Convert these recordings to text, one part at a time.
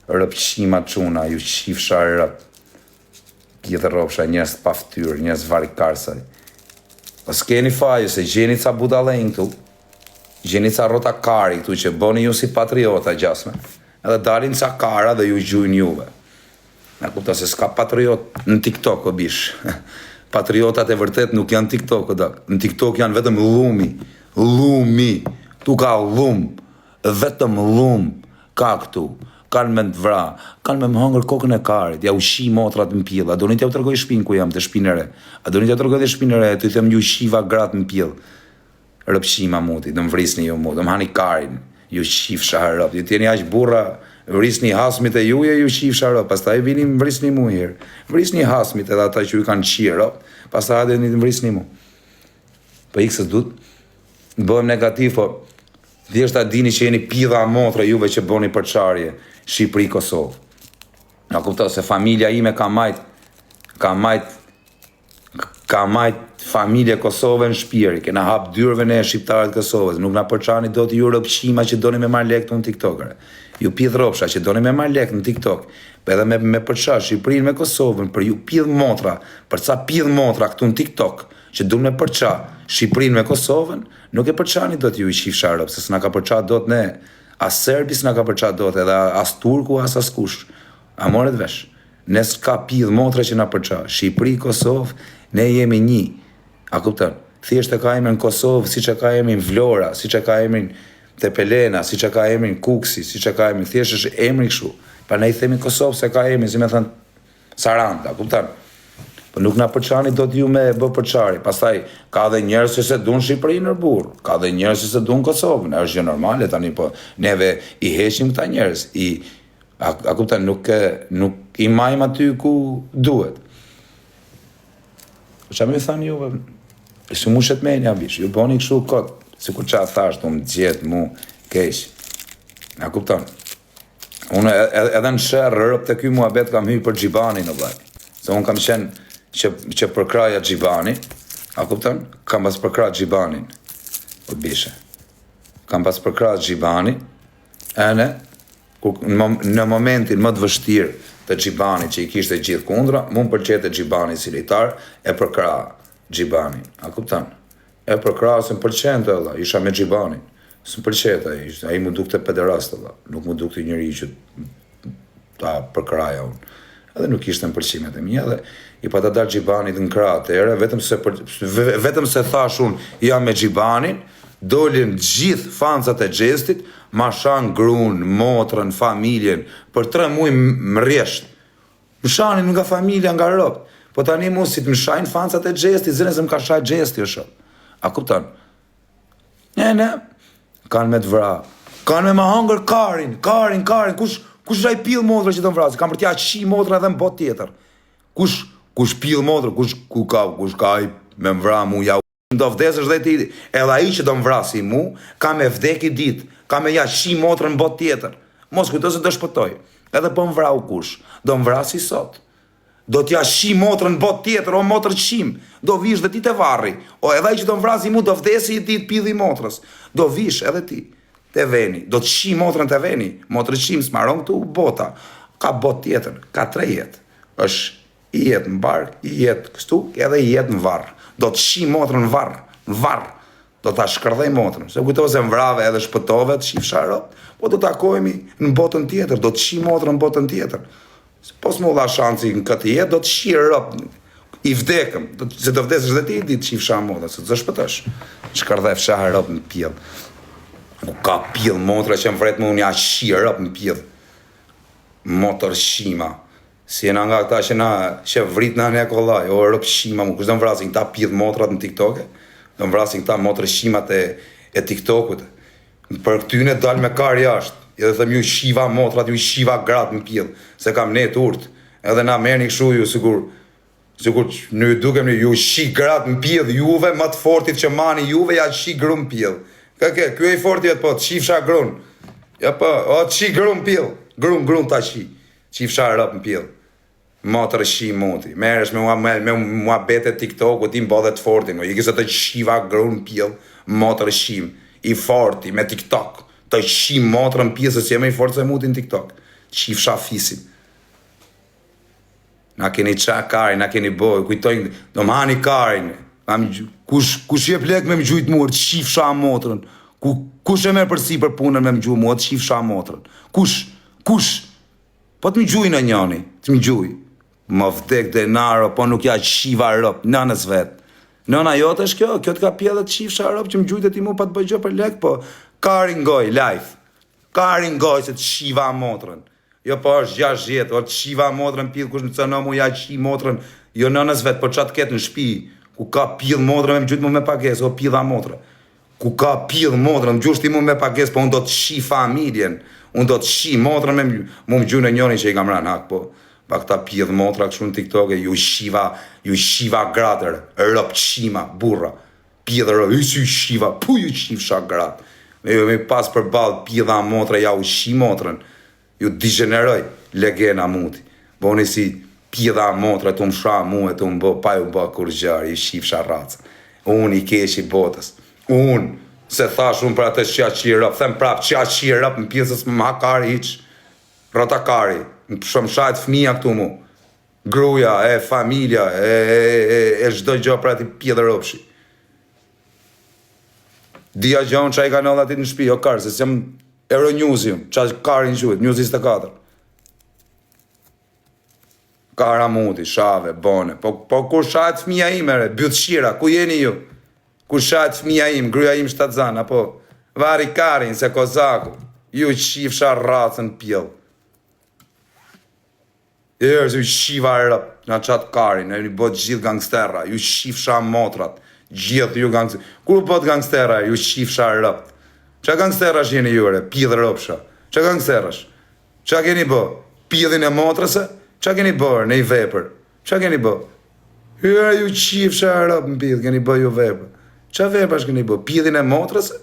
rëpqima quna, ju shifsha rëp. Gjithë rëpsha, njës pa ftyrë, njës varikarsa. O s'keni faju se gjeni ca budalen këtu, gjeni ca rota kari këtu që bëni ju si patriota gjasme, edhe dalin ca kara dhe ju gjujnë juve. Me kupta se s'ka patriot në TikTok o bish. Patriotat e vërtet nuk janë TikTok o dak. Në TikTok janë vetëm lumi. Tu ka lum, vetëm lum ka këtu. Kanë me të vra, kanë me më hangër kokën e karit, ja ushi motrat në pjellë. A do një t'ja u tërgoj shpinë ku jam të shpinëre. A do një t'ja u tërgoj dhe shpinëre, të i them ju shiva gratë në pjellë. Rëpshima muti, do më vrisni ju muti, do më hani karin, ju shif shaharëp. Ju tjeni aq burra, vrisni hasmit e juje, ju shif shaharëp. Pas ta i vini më vrisni mu hirë. Vrisni hasmit edhe ata që ju kanë qirëp, pas ta edhe një të vrisni mu. Po ikse s'dut, bëhem negativ, po thjesht ta dini që jeni pidha motra juve që bëni përçarje. Shqipëri-Kosovë. Në kuptoj se familja ime ka majt familje Kosovë në shpiri, kena hap dyrëve ne shqiptarët Kosovës, nuk na përçani do të ju rëpqima që doni me marrë lek të në TikTokere. Ju pidh ropsha që doni me marrë lek në TikTok, për edhe me përça Shqipërinë me Kosovën, për ju pidh motra, për ca pidh motra këtu në TikTok, që du me përça Shqipërinë me Kosovën, nuk e përçani do të ju i shifsha rëp, se s'na ka përça do të ne. As Serbis nga ka përqa dot, edhe as Turku, as askush. A moret vesh. Ne s'ka pidh motre që nga përqa. Shqipëri, Kosovë, ne jemi një. A kuptën? Thjesht e ka emrin Kosovë, si që ka emrin Vlora, si që ka emrin Tepelena, si që ka emrin Kuksi, si që ka emrin, thjesht është emri kështu. Pa ne i themi Kosovë se ka emrin, si me thënë Saranda, a kuptën? Po nuk na përçani do t'ju me bë përçari. Pastaj ka dhe njerëz që se dun Shqipërinë në burr, ka dhe njerëz që se dun Kosovën. Është gjë normale tani, po neve i heqim këta njerëz. A kupton, nuk i majm aty ku duhet. Çfarë më thani juve? Si mushet menja bish, ju boni kështu kot, sikur çfarë thash, do më gjet mu keq. A kupton? Unë edhe në sherr rrëp të ky muhabet kam hyrë për Xhibanin o vllai. Se unë kam qenë që përkraja Xhibani, a kupton? Kam pas përkra Xhibanin, o bishe. Kam pas përkra Xhibani, në momentin më të vështirë të Xhibanit që i kishte gjithë kundra, mund përqete Xhibani si lejtar, e përkra Xhibanin, a kupton? E përkra se më përqente, Allah, isha me Xhibanin, së më përqete, a i mu dukte pederast, Allah, nuk mu dukte njëri që ta përkraja unë. Edhe nuk ishte në përqimet e mija dhe i pa ta dalë Xhibanit në krah atëherë, vetëm se thash unë jam me Xhibanin, dolin gjithë fancat e Xhestit, ma shan grun, motrën, familjen, për 3 muaj më rjesht. Më shanin nga familja, nga rëp. Po tani mu si të më shajnë fancat e Xhestit, zëne se më ka shaj Xhesti o shop. A kupton? Ne, kanë me të vra. Kanë me ma hangër karin, kush raj pil motra që të më vrasë? Kam për tja qi motra edhe në bot tjetër. Kush pil motra, kush ka i me më vra mu, ja u do vdesësh dhe ti, edhe ai që do më vrasi mu, ka me vdeki dit, ka me ja qi motra në bot tjetër. Mos kujto se do shpëtoj. Edhe po më vrau kush, do më vrasi sot. Do t'ja qi motra në bot tjetër, o motrë qim, do vish dhe ti të varri, o edhe ai që do më vrasi mu, do vdesi i ti të pidhi motrës, do vish edhe ti. Te veni, do të qi motrën të veni, motrë qim s'maron këtu bota, ka bot tjetër, ka 3 jetë, është i jetë në bark, i jetë kështu, edhe i jetë në varë, do të qi motrën në varë, do të shkërdhej motrën, se kujto se më vrave edhe shpëtove të qif sharot, po do të takojmi në botën tjetër, do të qi motrën në botën tjetër, se pos më dha shansi në këtë jetë, do të qi rëp, i vdekëm, se do vdesësh dhe ti, di të qif sharot motrën, se të shpëtësh, shkërdhej fshah rëp në pjellë. Nuk ka pjellë motra që më vret më unë ja shirë në pjellë. Motër shima. Si jena nga këta që vrit në e kollaj, o rëp shima mu, kush do më vrasin këta pjellë motrat në TikTok-e? Do më vrasin këta motër shimat e TikTok-ut. Për këtyne dal me kar jashtë. Edhe thëm ju shiva motrat, ju shiva gratë në pjellë, se kam net urt. Edhe na merni këshu ju sigur në ju dukem ju shi gratë në pjellë, juve më të fortit që mani juve ja shi gru në pjellë. Kjo e i forti jetë po, të qifsha grun. Ja po, o të qi grun pjell. Grun ta qi. Qifsha rëp në pjell. Motër shi moti. Meresh me mua bete TikTok, ti më bodhe të fortin. I kise të qiva grun pjell, motër shim. I forti, me TikTok. Të qi motër në pjell, se si jeme i fortë se muti në TikTok. qifsha fisin. Na keni qa karin, na keni boj, kujtojnë, do më hani karin. Kush jep lek me më gjujt mua, të qifsha motrën. Kush e merr përsi për punën me më gjuj mua, të qifsha motrën. Kush? Po të më gjuj në njani, të më gjuj. Më vdek denaro, po nuk ja qiva rëp, nënës vetë. Nëna jote është kjo të ka pjedhe të qifsha rëp që më gjujt e ti mu pa të bëjgjo për lek, po karin goj, life. Karin goj se të qiva motrën. Jo po është 6 jetë, o të qiva motrën pjedh, kush në cëno mu ja qi motrën, jo nënës vetë, po qatë ketë në shpi, ku ka pjedh motrën me më gjujt mu me pages, o pjedha motrën. Ku ka pjedh motrën, më gjusht ti mu me pages, po unë do të qi familjen, unë do të qi motrën me më gjujt në njoni që i kam ranë hak, po. Pa këta pjedh motra kështu në TikTok e ju shiva gratër, rëp qima, burra. Pjedh rëp, ju shiva, pu ju qifsha gratë. Me pas për balë pjedha motra, ja u shi motrën. Ju digeneroj, legena muti. Boni si pjedha motra, të më shra mu e të më bë, pa ju bë kur gjarë, ju shifsha ratës. Unë i keshi botës. Unë, se thash unë për atë qja qi rëp, them prap qja qi rëp, në pjesës më hakari iq, rotakari. Në shajt fëmija këtu mu, gruja, familja, çdo gjë për ati pjedhe rëpshi. Dia gjonë që i ka në atit në shpi, o karë, se s'jam Euronews-ium, qa karin quhet, News 24. Kara muti, shave, bone, po kur shajt fëmija imere, bytë shira, ku jeni ju? Kur shajt fëmija im, gruja im shtatzan, apo vari karin, se kozaku, ju qifsha racën pjellë. Ju shiva rëp, nga qatë karin, ju bët gjithë gangstera, ju shifsha motrat, gjithë ju gangstera. Kur bët gangstera, ju shifsha rëp. Qa gangsterash jeni jure, pjedhë rëpsha? Qa gangsterash? Qa keni bë? Pjedhin e motrëse? Qa keni bërë në i vepër? Qa keni bë? Ju shifsha rëp në pjedhë, keni bë ju vepër. Qa vepash keni bë? Pjedhin e motrëse?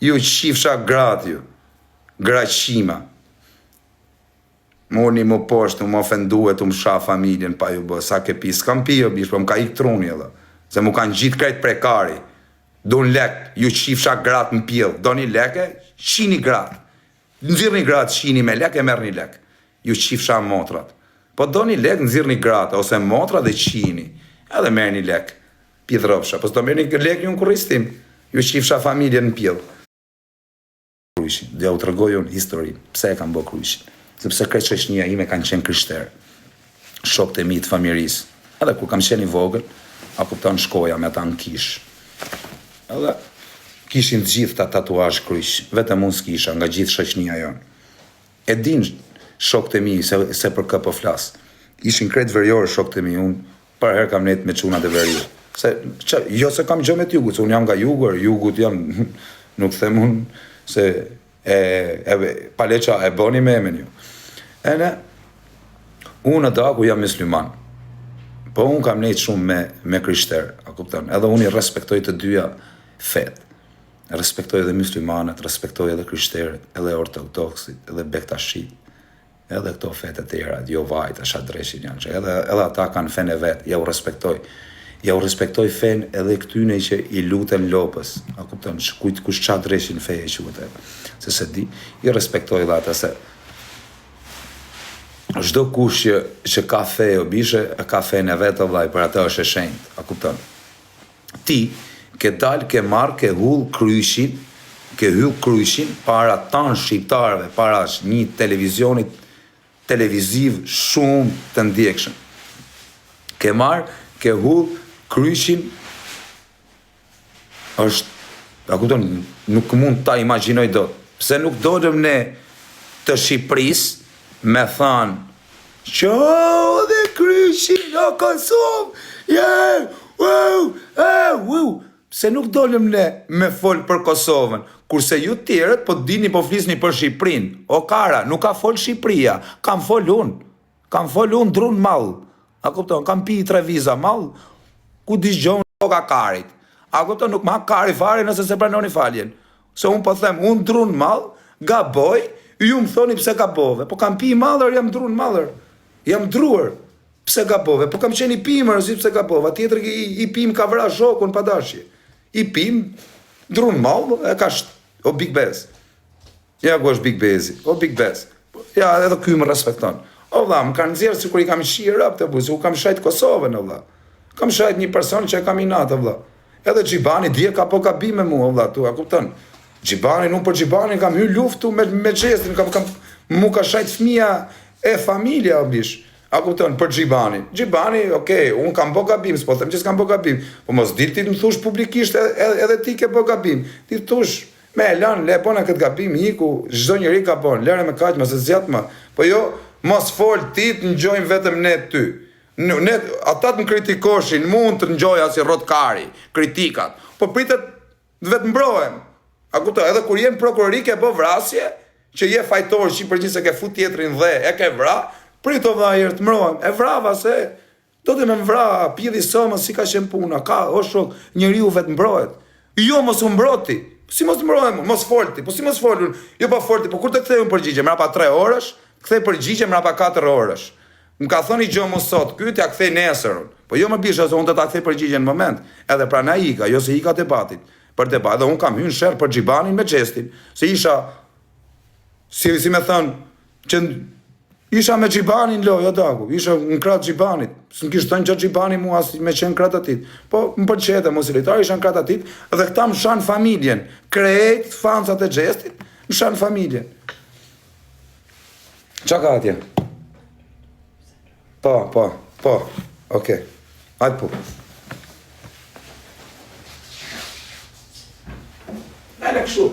Ju shifsha gratë ju, graqima. Morni më poshtë, më ofenduet, më sha familjen, pa ju bë, sa ke pi, s'kam pi jo bish, po më ka ik truni edhe, se mu kanë gjitë krejt prekari, do në lek, ju qifsha gratë në pjellë, do një leke, qini gratë, nëzirë një gratë, qini me lek, e merë një lek, ju qifsha motrat, po do një lek, nëzirë një gratë, ose motrat dhe qini, edhe merë një lek, pjedhrëpsha, po s'do merë një lek ju në kuristim, ju qifsha familjen në pjellë. Kryshin, dhe ja u të rëgoju në histori, pse e kam bë kryshin. Sepse krejt qeshnia ime kanë qenë krishterë, shokët e mi të familjerisë. Edhe kur kam qenë i vogël, a kupton shkoja me ta në kish. Edhe kishin gjithë ta tatuazh kryq, vetëm unë s'kisha nga gjithë shoqënia jonë. E din shokët e mi se për kë po flas. Ishin krejt veriorë shokët e mi, unë para herë kam net me çunat e veriut. Jo se kam gjë me t'jugut, se unë jam nga jugut janë, nuk them unë se paleqa e boni me emen ju. Unë da ku jam musliman, po unë kam nejtë shumë me krishterë, a kupton, edhe unë i respektoj të dyja fetë, respektoj edhe muslimanet, respektoj edhe krishterët, edhe ortodoksit, edhe bektashit, edhe këto fetë të tjera, jo vajt, asha dreshin janë që, edhe ata kanë fenë e vetë, ja u respektoj fenë edhe këtyne që i luten lopës, a kupton, që kujtë kush qa dreshin feje që vëtë, se di, i respektoj dhe ata se çdo kush që ka fe o bishe, ka fenë e vetë vlaj, për atë është e shenjtë, a kupton. Ti, ke dalë, ke marrë, ke hull kryshin, para tanë shqiptarëve, para një televiziv shumë të ndjekshëm. Ke marrë, ke hull kryshin, është, a kupton, nuk mund ta imagjinoj dot. Pse nuk dodëm ne të Shqipërisë, me thanë, që dhe kryshin o Kosovë, se nuk dolëm ne me folë për Kosovën, kurse ju tjerët po dini po flisni për Shqipërinë, o kara, nuk ka folë Shqipëria, kam folë unë drunë malë, a kupton, kam pi 3 viza malë, ku digjon ka karit, a kupton, nuk ma kari fare nëse se pranoni faljen, se unë po them, unë drunë malë, gaboj, ju më thoni pse gabove, po kam pi malër, jam drunë malër, jam druër, pse gabove, po kam qenë i pimër, si pse gabove, tjetër i pim ka vra shokun pa dashje, i pim, drunë malë, e ka o Big Bez, ja ku është Big Bezi, o Big Bez, ja, edhe ky më respekton. O vlla, më kanë nxjerrë sikur I kam shih rob të buzë, u kam shajt Kosovën, o vlla. Kam shajt një person që e kam inat, o vlla. Edhe Xhibani dje ka po gabim me mua, o vlla, tu, a kupton? Xhibani, unë për Xhibanin kam hyrë luftu me xhestin, mu ka shajt fëmia e familja, o bish. A kupton, për Xhibanin. Xhibani, okej, unë kam bo gabim, s'po them që s'kam bo gabim. Po mos ditë ti më thush publikisht edhe ti ke bo gabim. Ti thush, me e lanë, le bona këtë gabim, hiku, çdo njeri ka bon, lere me kaq, mos e zjat më. Po jo, mos fol ti të ngjojmë vetëm ne ty. Ne ata të më kritikoshin, mund të ngjoja si rrotkari, kritikat. Po pritet vetë mbrohem. A kupton, edhe kur jem prokurori ke bë vrasje, që je fajtor që përgjithë se ke fut tjetrin dhe e ke vra, prito vlla herë të mbrohem. E vrava se do të më vra, pjedhi somës si ka qenë puna. Ka, o shok, njeriu vetë mbrohet. Jo mos u mbroti. Si mos mbrohem, mos folti. Po si mos folun? Jo pa folti, po kur të kthej un përgjigje, mrapa 3 orësh, kthej përgjigje mrapa 4 orësh. Më ka thoni gjë më sot, ky t'ja kthej nesër. Po jo më bish se unë të ta kthej përgjigjen në moment. Edhe prana ika, jo se ika debatit. Për debat, dhe unë kam hyrë sherr për Xhibanin me xhestin, se isha si me thënë, që isha me Xhibanin loj, o dagu, isha në kratë Xhibanit, s'në kishtë thënë që Xhibani mua me qenë kratë atit, po më përqete, mos ilitar, isha në kratë atit, dhe këta më shanë familjen, krejt, fansat e xhestit, më shanë familjen. Qa ka atje? Po, okej, hajtë po. E në këshu.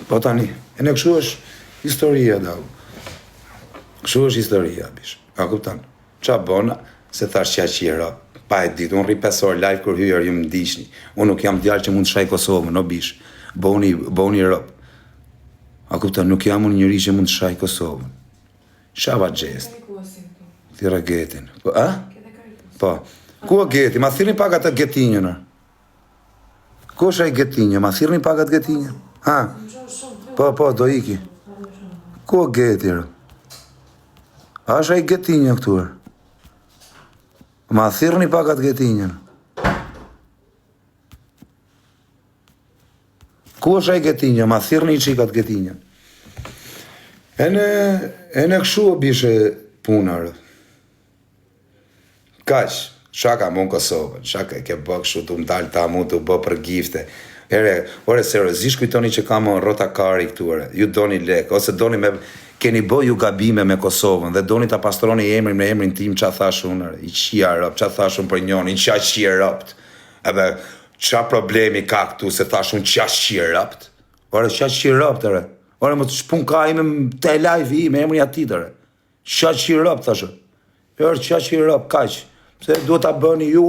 Po tani, e në këshu është historia, dagu. Këshu është historia, bish. A kuptan? Qa bona, se thash qa qira, pa e ditë, unë rri 5 orë live kër hyër ju më dishni. Unë nuk jam djarë që mund të shaj Kosovën, no bish. Boni rëp. A kuptan, nuk jam unë njëri që mund të shaj Kosovën. Shava gjest. Thira getin. Po, a? Po. Ku a geti? Ma thirni pak atë getinjën, ku është ai getinjë? Ma thirni pak atë getinjë? Ha? Po, do iki. Ku o geti, rë? A është ai getinjë këtuar? Ma thirni pak atë getinjën. Ku është ai getinjë? Ma thirni I qik atë getinjën. E në këshu o bishe puna, rë. Kash. Shaka mund Kosovën, shaka ke bë kështu të më dalë ta mund të bë për gifte. Ore, seriozisht kujtoni që kam rotakari këtu, ju doni lek, ose doni me, keni bë ju gabime me Kosovën, dhe doni ta pastroni emrin me emrin tim, qa thash unë, I qia rëpt, qa thash unë për njoni, qa qia rëpt, edhe qa problemi ka këtu, se thash unë qa qia rëpt, ore, qa qia rëpt, ore, më të shpun ka ime te live I me emrin atitëre, qa qia rëpt, thashë, ore, qa qia rëpt, kaq, se duhet ta bëni ju,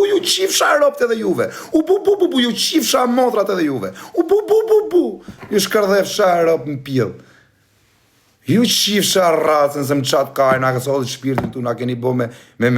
ju qifsha ropt edhe juve, ju qifsha modrat edhe juve, ju shkërdhefsha ropt në pjell, ju qifsha racën se më qatë kaj, na kësë odhë shpirtin tu, na keni bo me hy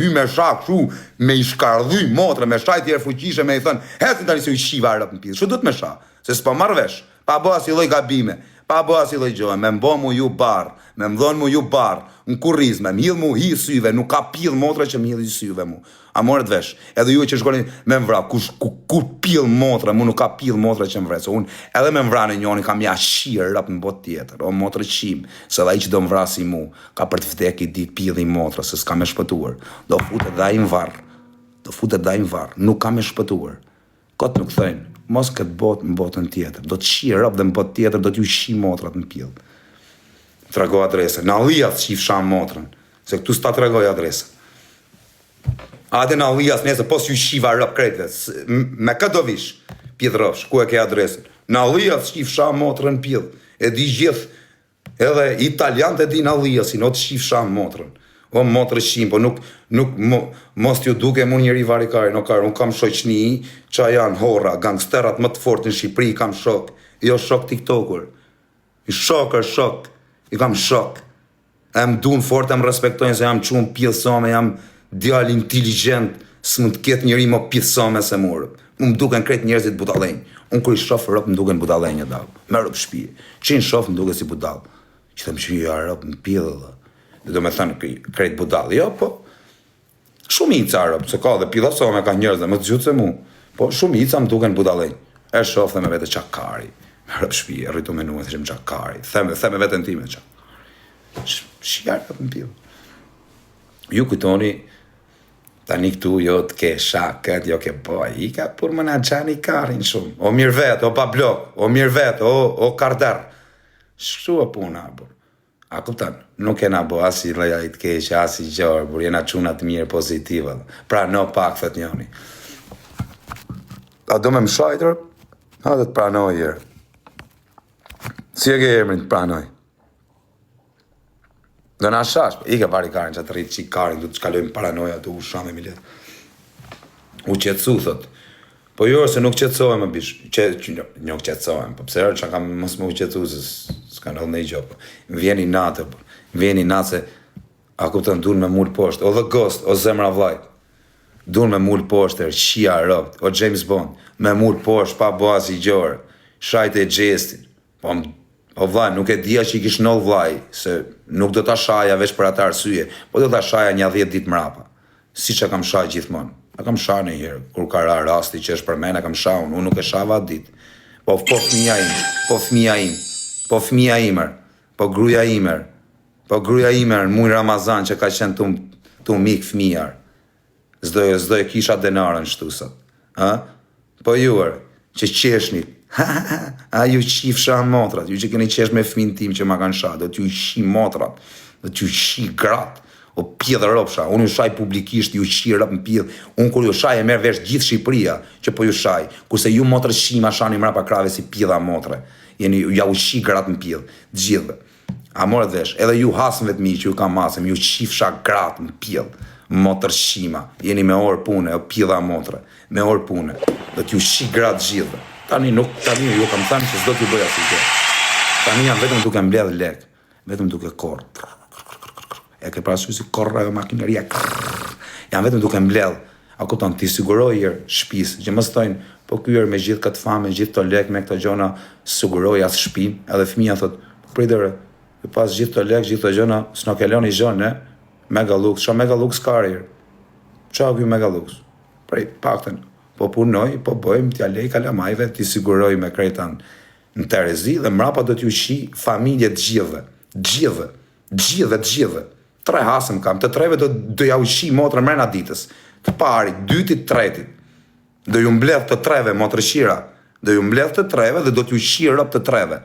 me shak, shu, me I shkardhy motra, me shaj tjerë fuqishe, me I thënë, hecin tani se ju qiva ropt në pjell, shu du të me sha, se s'pa marvesh, pa bo as I loj gabime, pa bo as I loj gjohe, me mbo mu ju barë, me mdhon mu ju barë, në kurrizme, m'hidh mu hi syve, nuk ka pill motra që m'hidh I syve mu. A morët vesh, edhe ju që shkoni me mvra, ku pill motra, mu nuk ka pill motra që m'vre, so unë edhe me mvra në njoni kam ja shirë rap në bot tjetër, o motra qim, se dhe I që do mvra si mu, ka për të vdek I dit pill I motra, se s'ka me shpëtuar, do futet dhe I në varë, nuk ka me shpëtuar, kot nuk thëjnë, mos këtë bot në botën tjetër, do të shirë rap dhe në bot tjetër, do t'ju shi motrat në pill. Trego adresën, në Alijas që I fshan motrën, se këtu s'ta tregoj adresën. Ate në Alijas nëse pos ju shiva rëp kretve, me këtë do vish, pjedrofsh, ku e ke adresën. Në Alijas që I fshan motrën pjedh, e di gjithë, edhe italianët e di në Alijasin, o të që I fshan motrën. O motrë shim, po nuk mos t'ju duke mu njëri varikari, unë kam shoqni, qa janë horra, gangsterat më të fort në Shqipëri, kam shok, jo shok tiktokur, shok, I kam shok, e më dun fort, e më respektojnë se jam qunë pjellësome, jam djall inteligent, së më të ketë njëri më pjellësome se murë. Më duken kretë njerëzit budallenj. Unë kër I shof rëp më duken budallenj e dalë. Me rëp shpije. Që në shof më duke si budal. Që të më që ja rëp më pjellë. Dhe do me thënë kretë budal. Jo, po. Shumica rëp, se ka dhe pjellësome ka njerëz dhe më të gjutë se mu. Po shumica më duken budallënj. E shoh dhe me vete çakari. Me rrëp shtëpi, rritu me nuë, thëshim çakari. The me veten time çak. Shiar më pill. Ju kujtoni tani këtu jo të ke shakët, jo ke boj, i ka për më na qani karin shumë. O mirë vetë, o pa blok, o mirë vetë, o karder. Shkru e puna, bur. A kuptan, nuk e na bo asi leja i të keqë, asi gjorë, bur, jena qunat mirë pozitive. Pra no pak, thët njoni. A do me më shajtër? Ha dhe të pranoj jërë. Si e ke emrin të pranoj? Do na shash, i ke pari karin që të rritë qik karin, du të shkallojmë paranoja të u shame milet. U qetsu, thot. Po jo, se nuk qetsohem më bish. Nuk qetsohem, po pse që kam mos më u qetsu, se s'ka në dhënë i gjopë. Më vjeni natë, më vjeni natë se, a kuptën, duhen me mull poshtë, o dhe ghost, o zemra vlajt. Duhen me mull poshtë, qia rëpt, o James Bond, me mull poshtë, pa boas i gjorë, shajt e gjestin. O vlaj, nuk e dia që i kish nëllë vlaj, se nuk do t'a shaja veç për atë arsye, po do t'a shaja një 10 ditë mrapa. Si që kam shaj gjithmonë. A kam shaj në herë, kur ka rasti që është për mene, kam shaj unë nuk e shava atë ditë. Po fëmija im, po fëmija im, po fëmija imer, po gruja imer, po gruja imer, mujë Ramazan që ka qenë tu mik fëmijar. Zdoj e kisha denarën shtusat. Po juër, që qeshnit, a ju qifsha motrat, ju që keni qesh me fëmin tim që ma kanë shah, do t'ju shi motrat, do t'ju shi gratë, o pjedhe rëpsha, unë ju shaj publikisht, ju shi rëp në pjedhe, unë kur ju shaj e merë vesh gjithë Shqipëria që po ju shaj, kurse ju motrë shima shani mrapa krave si pjedha motre, jeni ja u shi gratë në pjedhe, gjithë, a morët vesh, edhe ju hasën vetë mi që ju kam masëm, ju qifsha gratë në pjedhe, motrë shima, jeni me orë pune, o pjedha motre, me orë pune, do t'ju shi gratë gjithë. Tani ju kam thënë që s'do t'ju bëja si gjë. Tani jam vetëm duke mbledh lek, vetëm duke korë. E ke parasysh si korë makineria. Jam vetëm duke mbledh. A kupton, ti siguroj shtëpisë, që mos thojnë, po ky me gjithë këtë famë, me gjithë këto lek, me këto gjona, siguroj as shtëpinë, edhe fëmia thot, pritëre, pas gjithë këto lek, gjithë këto gjona, s'na ke lënë gjën, ne? Megalux, ç'a Megalux karir. Ç'a ky Megalux? Prej paktën po punoj, po bëjmë t'ja lej kalamajve, t'i siguroj me kretan në Terezi dhe mrapa do t'ju shi familje gjithëve. 3 hasëm kam, të 3-ve do ja u shi motrë mrena ditës, të parit, 2-tit, 3-tit. Do ju mbledh të 3-ve motrë shira, do ju mbledh të 3-ve dhe do t'ju shi rëp të 3-ve.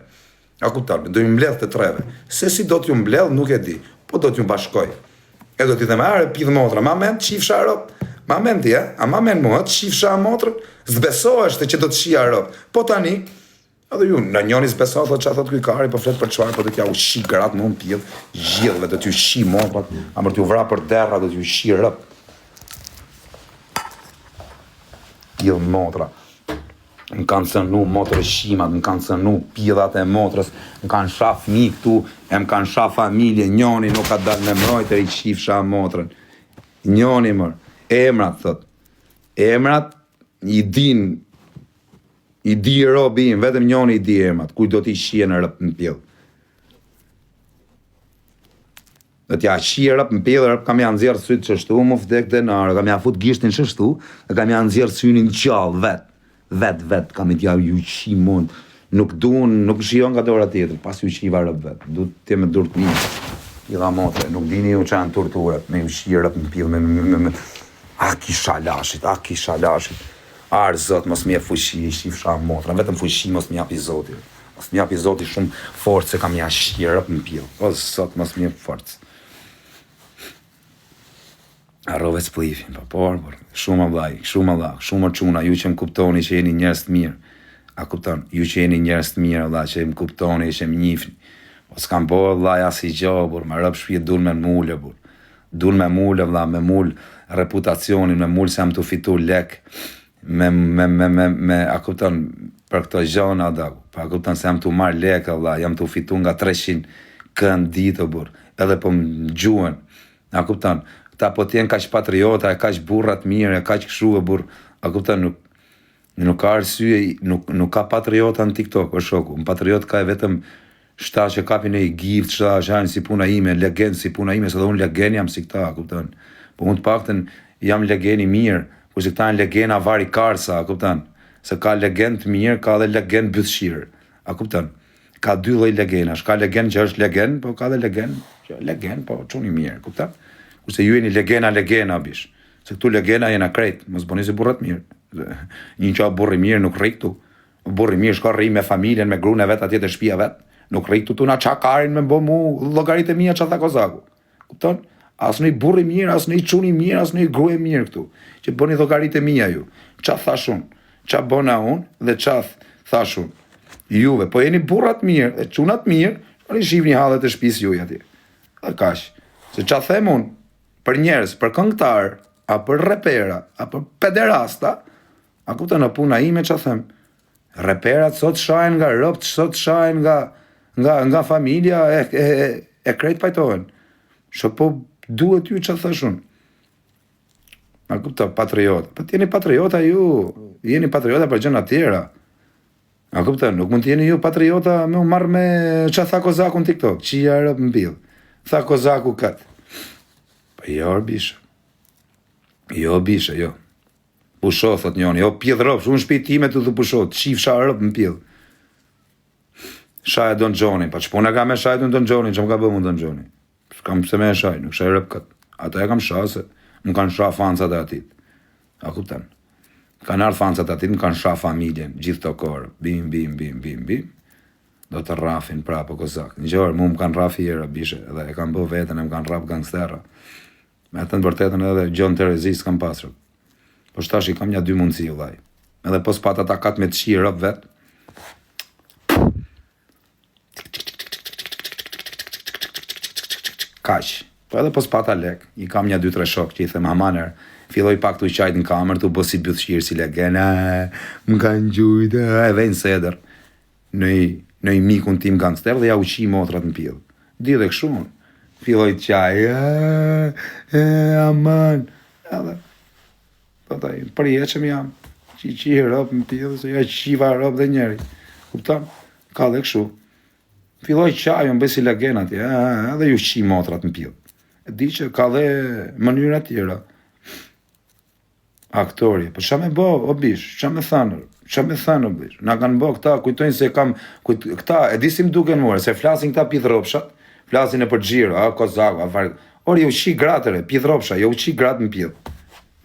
A kuptar, do ju mbledh të 3-ve. Se si do t'ju mbledh, nuk e di, po do t'ju bashkoj. E do t'i dhe me are, pidh motra, ma men, qifsha rëp. Ma men ti, a ma men mua, të shifsha motrën, zbesoheshte që do të shia rëp. Po tani, edhe ju, në njoni zbesohet, që a thot kuj kari, po flet për qfarë, po do t'ja u shi gratë më në pjedh, gjithve, do t'ju shi motrat, a mërë t'ju vra për derra, do t'ju shi rëp. Pjedh motra. Më kanë cënu motrë shimat, më kanë cënu pjedhat e motrës, më kanë shaf mi këtu, e më kanë shaf familje, njoni nuk ka dalë me mrojtër i shifsha motrën. Njoni mërë. Emrat, thot. Emrat, i di robin, vetëm njoni i di emrat, kuj do t'i shie në rëp në pjedh. Do t'ja shie rëp në pjedh, rëp kam janë zjerë sytë qështu, më vdek denarë, kam janë fut gishtin qështu, dhe kam janë zjerë synin qallë, vetë, kam i t'ja ju shi mund, nuk shion nga dora tjetër, pas ju shiva rëp vetë, du t'je me dur t'mi, i dha motre, nuk dini ju që janë torturat, me ju shi rëp në pjedh, A kisha lashit. Arë zot, mos m'jep fushi, i shifsha motra, vetëm fushi mos m'jap i zoti. Mos m'jap i zoti shumë forcë, se kam ja shqirëp në pjellë. O zot, mos m'jep forcë. Arrove s'plifin, por, shumë vllaj, shumë quna, ju që më kuptoni që jeni njerëz të mirë. A kupton, ju që jeni njerëz të mirë, vllaj, që më kuptoni, që më njihni. O s'kam bërë vllaj as i gjobur, më rëp shpjet dul me mule, bur. Dul me mule, vlla, me mul reputacionin, me mul se jam të fitu lek, a kupton, për këto gjona, a kupton se jam të marrë lek, vlla, jam të fitu nga 300 kënd ditë, bur, edhe po më gjuën, a kupton, këta po t'jen kaq patriota, e kaq burrat mirë, e kaq këshu, bur, a kupton, nuk ka arsye, nuk ka patriota në TikTok, o shoku, në patriot ka e vetëm shta që kapin e i gift, shta që hajnë si puna ime, legend si puna ime, se dhe unë legend jam si këta, kupton. Po unë të pakten jam legend i mirë, Kurse këta janë legena vari karsa, a kupton? Se ka legend të mirë, ka dhe legend bythshirë. A kupton? Ka dy lloj legenash. Ka legend që është legend, po ka dhe legend që legend, po çuni mirë, kupton? Kurse ju jeni legena bish. Se këtu legena jena krejt, mos bëni si burrat mirë. Një qa burri mirë nuk rri këtu. Burri mirë shko rri me familjen, me gruën e vet atje te shtëpia vet. Nuk rri këtu na çakarin me bë mu llogaritë mia çfarë tha Kozaku. Kupton? Asnjë burri mirë, asnjë çuni mirë, asnjë grua mirë këtu. Që bëni llogaritë mia ju. Ç'a thash unë? Ç'a bëna unë dhe ç'a thash unë? Juve, po jeni burrat mirë dhe çunat mirë, oni shihni hallet e shtëpisë juaj atje. A kaq. Se ç'a them unë për njerëz, për këngëtar, apo për repera, apo pederasta, a kupton puna ime ç'a them? Reperat sot shahen nga robt, sot shahen nga familja e krejt pajtohen. Që po duhet ju ç'a thash unë? A kupton, patriot. Po jeni patriota ju, jeni patriota për gjëra të tjera. A kupton, nuk mund të jeni ju patriota me u marr me ç'a tha Kozaku në TikTok, çija rob mbill. Tha Kozaku kat. Po jo bish. Jo bish, jo. Pusho thot njoni, jo pjedh rob, unë shtëpi time të pusho, çifsha rob mbill. Shaj Don Johnny, pa çpuna ka me shaj Don Johnny, ç'm ka bëu Don Johnny. S'kam pse me shaj, nuk shaj rob kat. Ata e kam shase, më kanë shah fancat e atit. A kupton? Kanë ardhur fancat atit, më kanë shah familjen, gjithë të korë, bim. Do të rrafin prapë Kozak. Një gjë, mu më kanë rrafi era bishe, edhe e kanë bë veten, e më kanë rraf gangsterra. Me të vërtetën edhe Gjon Terezi s'kam pasur. Po shtash i kam një dy mundësi vllai. Edhe pos pata ta kat me të shi rob vet. Kaq. Po edhe pos pata lek, i kam një dy tre shok që i them amaner, filloj pak të qajt në kamer, të bësi bythshirë si legena, më kanë gjujt, e vejnë seder. Në i mikun tim gangster dhe ja uqi motrat në pjellë. Di dhe këshunë. Filloj të qaj, aman. Edhe, pëtaj, përjeqëm jam, qi rëp në pjellë, se ja qiva rëp dhe njeri. Kuptam? Ka dhe këshu. Filloj qaj, më bësi legenat, edhe ju uqi motrat në pjellë. E di që ka dhe mënyra tjera. Aktori, po qa me bo, o bish, qa me thanër, o bish, na kanë bo këta, kujtojnë se kam, këta, e di si më duken more, se flasin këta pithropshat, flasin e për gjiro, Kozaku, ori jo qi gratëre, pithropsha, jo qi gratë në pith,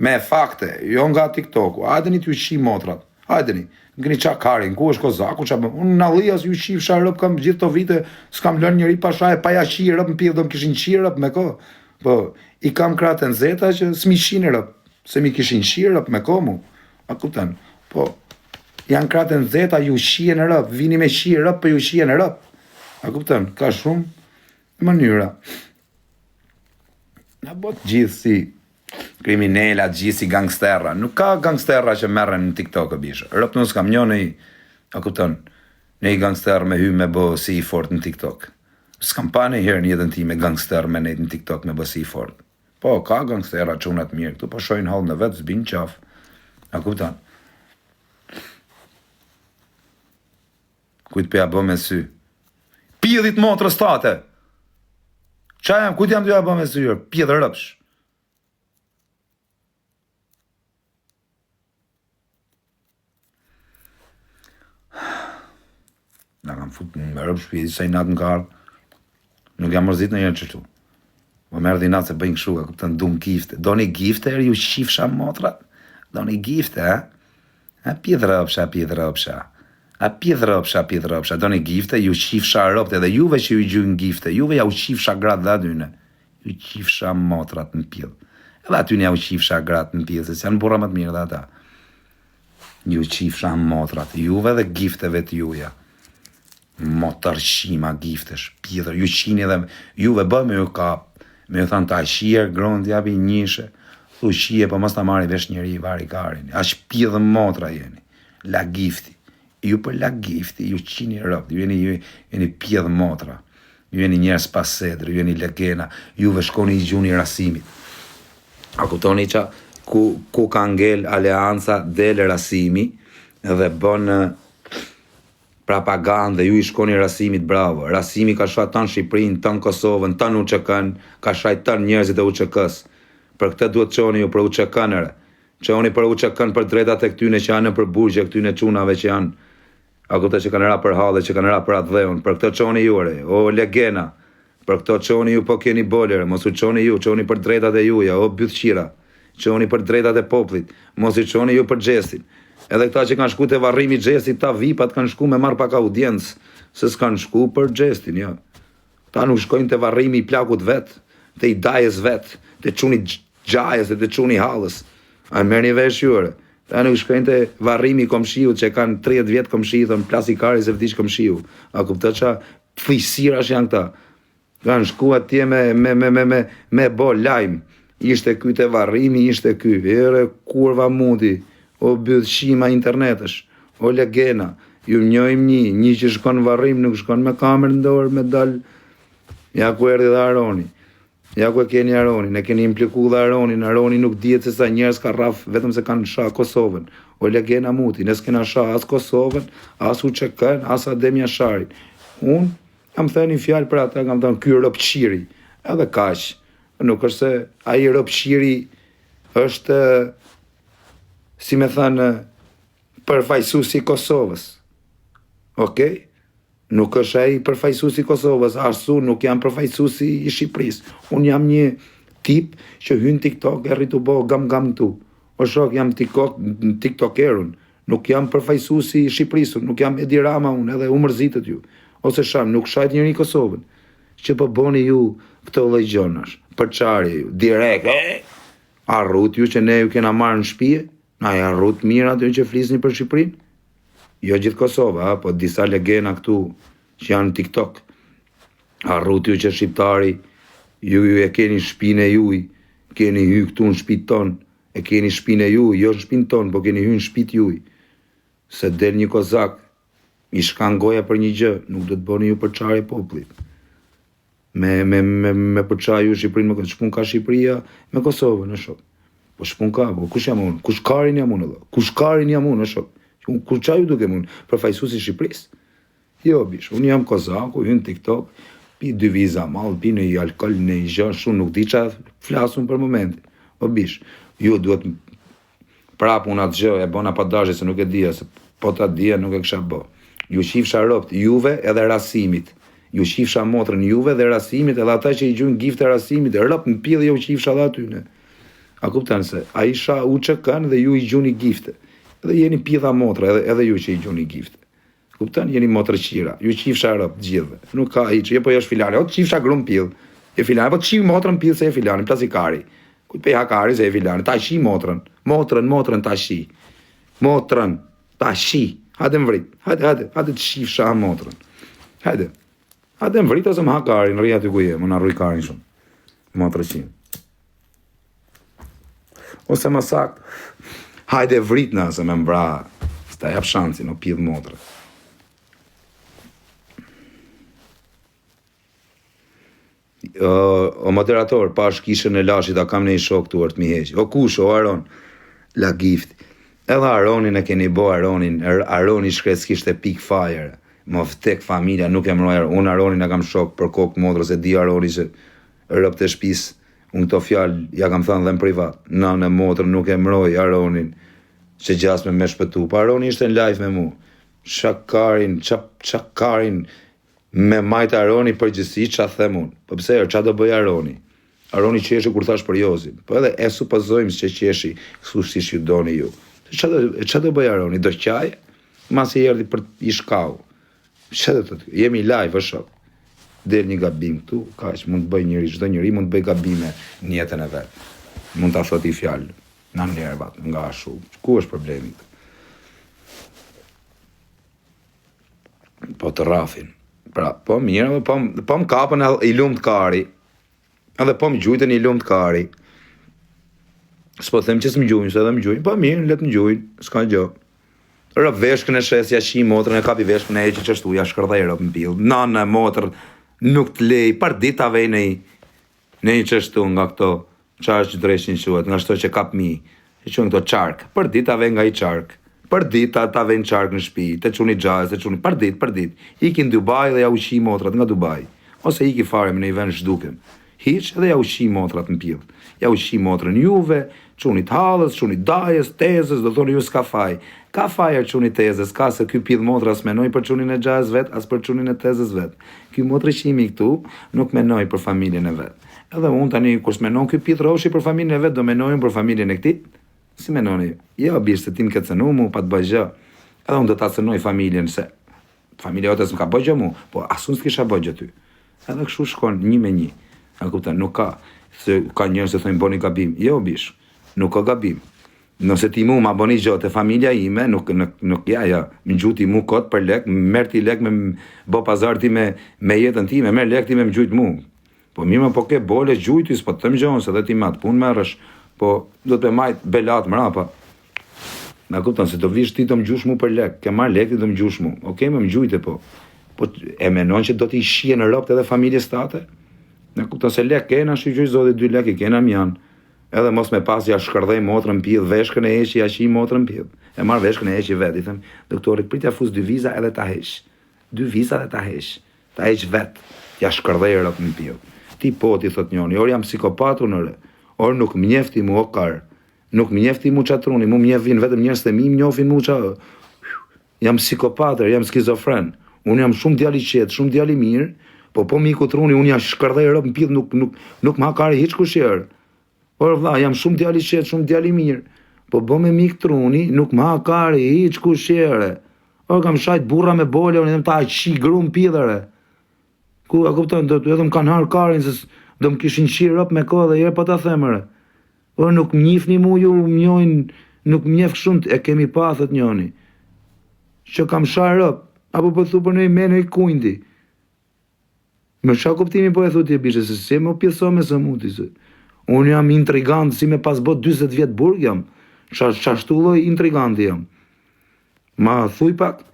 me fakte, jo nga TikToku, hajdeni t'ju qi motrat, hajdeni, ngëni qa karin, ku është Kozaku, unë në lijas ju qi fsha rëp, kam gjithë të vite, s'kam lën njëri pasha e paja qi rëp në pith, do më kishin qi rëp me ko, po, i kam kratë në zeta që s'mi qi rëp, se mi kishin shirëp me komu, a kuptan, po, janë kratë në zeta, ju shien e rëp, vini me shirëp, për ju shien e rëp, a kuptan, ka shumë mënyra. Na bot gjithë si kriminella, gjithë si gangsterra, nuk ka gangsterra që merren në TikTok e bishë, rëp nus kam një a kuptan, në i gangster me hy me bo si i fort në TikTok, s'kam pa në herë një jetën ti me gangster me nejtë në TikTok me bo si i fort. Po, ka gangstera qunat mirë, këtu po shojnë hallë në vetë, zbinë qaf. A kuptan? Kujt pëja bë me sy? Pjedhit motrës tate! Qa jam, kujt jam t'ja bë me sy? Pjedhë rëpsh. Na kam fut në rëpsh, pjedhit sa i natë në kardë. Nuk jam mërzit në jenë qështu. Më merë dhe natë se bëjnë këshu, e këpëtën dumë gifte. Do një gifte, ju shifsha motrat? Do një gifte, A pjedhrëpsha. A pjedhrëpsha. Do një gifte, ju shifsha rëpte, dhe juve që ju gjujnë gifte, juve ja u shifsha gratë dhe atyne. Ju shifsha motrat në pjedhë. Edhe atyne ja u shifsha gratë në pjedhë, se janë burra më të mirë dhe ata. Ju shifsha motrat, juve dhe gifteve të juja. Motarshima giftesh, pjedhër, ju qini dhe juve bë me ju kapë. Me ju thanë ta shia, gronë t'japi njëshe, thu shie, po mos ta marri vesh njëri i vari karin, a shpjedhë motra jeni, la gifti, ju për la gifti, ju qini rëpt, ju jeni pjedhë motra, ju jeni njerës pasedrë, ju jeni legena, juve shkoni i gjuni rasimit. A kuptoni qa, ku ka ngel aleanca del rasimi, dhe bën propagandë dhe ju i shkoni rasimit bravo. Rasimi ka shfat tanë Shqipërinë, tanë Kosovën, tanë UÇK-n, ka shfat tanë njerëzit e UÇK-s. Për këtë duhet qoni ju për UÇK-nëre. Çoni për u çakën për drejtat e këtyne që janë për burgje, këtyne çunave që janë, a kuptoj që kanë ra për halle, që kanë ra për atë dheun, për këtë çoni juare, o legena, për këtë çoni ju po keni bolere, mos u çoni ju, çoni për drejtat e juaja, o bythqira, çoni për drejtat e popullit, mos i çoni ju për xhestin. Edhe këta që kanë shku te varrimi i xhestit, ta vipat kanë shku me marr pak audiencë, se s'kan shku për xhestin, jo. Ta nuk shkojnë te varrimi i plakut vet, te i dajes vet, te çuni xhajes, te çuni hallës. A merrni vesh juare. Ta nuk shkojnë te varrimi i komshiut që kanë 30 vjet komshi, thon plasikari se vdiq komshiu. A kupton ça fëjsirash janë këta. Kanë shku atje me bo lajm. Ishte ky te varrimi, ishte ky. Ere kurva mundi. O bythshima internetesh. O legena. Ju njojmë një që shkon varrim, nuk shkon me kamerë në dorë, me dal. Ja ku erdhi dhe Aroni. Ja ku e keni Aronin, e keni impliku dhe Aroni nuk dihet se sa njerëz ka rraf vetëm se kanë shah Kosovën. O legena muti, ne s'kena shah as Kosovën, as UÇK-n, as Adem Jasharin. Unë kam thënë një fjalë për ata, kam thënë ky ropshiri. Edhe kaq. Nuk është se ai ropshiri është, si me thënë, përfaqësuesi i Kosovës. Okej? Nuk është ai përfaqësuesi i Kosovës, ashtu nuk jam përfaqësuesi i Shqipërisë. Unë jam një tip që hyn TikTok e rri të bëj gam këtu. O shok, jam TikTokerun. Nuk jam përfaqësuesi i Shqipërisë, nuk jam Edi Rama unë, edhe u mërzitet ju. Ose sham, nuk shajt njëri Kosovën. Që po bëni ju këto lloj gjonash. Përçarje ju, direkt. Arrut ju që ne ju kena marrë në shtëpi? Na ja arrut mirë aty që flisni për Shqipërinë? Jo gjithë Kosova, po disa legena këtu që janë në TikTok. Arrut ju që shqiptari, ju e keni shtëpinë e juaj, keni hy këtu në shtëpinë tonë, e keni shtëpinë e juaj, jo në shtëpinë tonë, po keni hy në shtëpinë juaj. Se del një kozak, i shkan goja për një gjë, nuk do të bëni ju përçarje popullit. Me përçarje ju Shqipërinë, me shpun ka Shqipëria me Kosovën, e shok. Po shpun ka, po kush jam unë? Kush karin jam unë, kush karin jam unë, e shok. Kur qa ju duke mund, përfaqësuesi Shqipërisë? Jo, bish, unë jam kozaku, hyn TikTok, pi 2 viza mall, pi në alkol, në gjë, shumë nuk di qa flasun për momentin. O bish, ju duhet prap unë atë gjë, e bona pa dashje se nuk e dija, se po ta dija nuk e kisha bë. Ju shifsha ropt Juve edhe Rasimit. Ju shifsha motrën Juve dhe Rasimit, edhe ata që i gjujnë gifte Rasimit, ropt në pillë ju shifsha dhe atyne. A kuptan se, a isha UÇK-n dhe ju i gjuni gifte. Edhe jeni pidha motra, edhe ju që i gjuni gifte. Kuptan, jeni motrë qira. Ju qifsha rëpë gjithë. Nuk ka i që, po jo është filani. O të qifsha grumë pidhë. E filani, po të qifë motrën pidhë se e filani, plasikari. Kuj pe hakari se e filani. Ta shi motrën. Motrën ta shi. Motrën ta shi. Hajde më vrit. Hajde të qifsha motrën. Hajde më vrit ose më hakarin, rria ty ku je, më në arruj karin shumë. Motrë qimë. Ose më saktë. Hajde vrit në se me mbra, s'ta jap shansin, o pidh motrë. O moderator, pash kishën e lashit, a kam në i shok të urt mi heqë. O kush, o Aron, la gift. Edhe Aronin e keni bo Aroni shkres kishte pik fire. Më vtek familja, nuk e mrojër. Unë Aronin e kam shok për kokë motrës, e di Aroni që rëp të shpis. Unë këto fjalë, ja kam thënë dhe në privat. Në motrë nuk e mroj Aronin, që gjasme me shpëtu. Pa Aroni ishte në live me mu. Qakarin me majtë Aroni përgjësi, që a them unë. Po pëse, që do bëj Aroni? Aroni qeshi kur thash për Jozin. Po edhe e supozojmë që qeshi kështu si që doni ju. Që do bëj Aroni? Do qaj? Mas i erdi për i shkau. Që do të të? Jemi live, është shok. Del një gabim këtu, kaq, mund të bëj njëri, çdo njëri mund të bëj gabime në jetën e vet. Mund ta thot i fjalë, na nervat, nga ashtu. Ku është problemi? Po të rrafin. Pra, po mirë, po më kapën i lumt kari. Edhe po më gjujtën i lumt kari. S'po them që s'më gjujnë, se edhe më gjujnë. Po mirë, le të më gjujnë, s'ka gjë. Rëp veshkën e shes, ja shi motrën, e kapi veshkën e që qështu, ja shkërdhej rëp në pillë. Nanë, motrë, nuk të lej, për dita vej në i qështu nga këto qarë që dreshin quhet, nga shto që kap mi, që qënë këto qarkë, për dita vej nga i qarkë, për dita ta vej në qarkë në shpi, të quni gjaz, të quni, për dit, iki në Dubai dhe ja ushi motrat nga Dubai, ose iki fare me në i ven shdukem, hiq edhe ja ushi motrat në pillë, ja ushi motrën Juve, Çunit hallës, çunit dajës, tezës, do thonë ju s'ka faj. Ka faj çunit tezës, ka se ky pidh motra as menoj për çunin e xhajës vet, as për çunin e tezës vet. Ky motrë që jemi këtu nuk menoj për familjen e vet. Edhe unë tani kur s'menon ky pidh roshi për familjen e vet, do menojmë për familjen e këtij. Si menoni? Jo, bish se ti më ke cënu mu, pa të bëj gjë. Edhe unë do ta cënoj familjen se familja jote s'm ka bëj gjë mu, po as unë s'kisha bëj gjë ty. Edhe kështu shkon 1-1. A kupton, nuk ka se ka njerëz që thonë bëni gabim. Jo bish, nuk ka gabim. Nëse ti mu ma bëni gjë te familja ime, nuk ja, më gjuti mu kot për lek, merr ti lek me bë pazar ti me jetën time, merr lek ti me më gjujt mu. Po mirë, po ke bole gjujti, s'po të them gjën, se dhe ti mat punë merresh, po do të majt belat mrapa. Na kupton se do vish ti do më gjush mu për lek, ke marr lek ti do më gjush mu. Okej, më gjujte po. Po e menon që do t'i shije në rrobat edhe familjes tate? Na kupton se lek kena, shqyqyr zoti 2 lek i kena mjan. Edhe mos me pas ja shkërdhej motrën pidh, veshkën e heqi, ja qi motrën pidh. E marr veshkën e heqi vet, i them, doktorit pritja fus 2 viza edhe ta heq. 2 viza edhe ta heq. Ta heq vet. Ja shkërdhej rrotën pidh. Ti po ti thot njoni, or jam psikopatur nëre. Or nuk më njefti mu o kar. Nuk më njefti mu qatruni, mu më njefin vetëm njerëz të mi më njofin mu qa. Jam psikopater, jam skizofren. Unë jam shumë djali qetë, shumë djali mirë, po miku truni, unë jam shkërdhej rrot në pidh, nuk më hakari hiç kusher. Por vlla, jam shumë djali qetë, shumë djali mirë, po me mik truni, nuk më hakari hiç kushere. Or kam shajt burra me bole, unë edhe ta qi grum pidhere. Ku, a kupton, edhe më kanë harë karin, se do më kishin qirë rëp me kohë dhe jere pa ta themëre. Or nuk më njifni mu ju, më njojnë, nuk më njef shumë, e kemi pathët njoni. Që kam shajt rëp, apo po thu për nëj menë i kujndi. Me qa kuptimi po e thu ti e bishe, se si më pjeso me së muti, se. Unë jam intrigant, si me pas bot 20 vjetë burg jam, qashtu lloj intriganti jam. Ma thuj pak.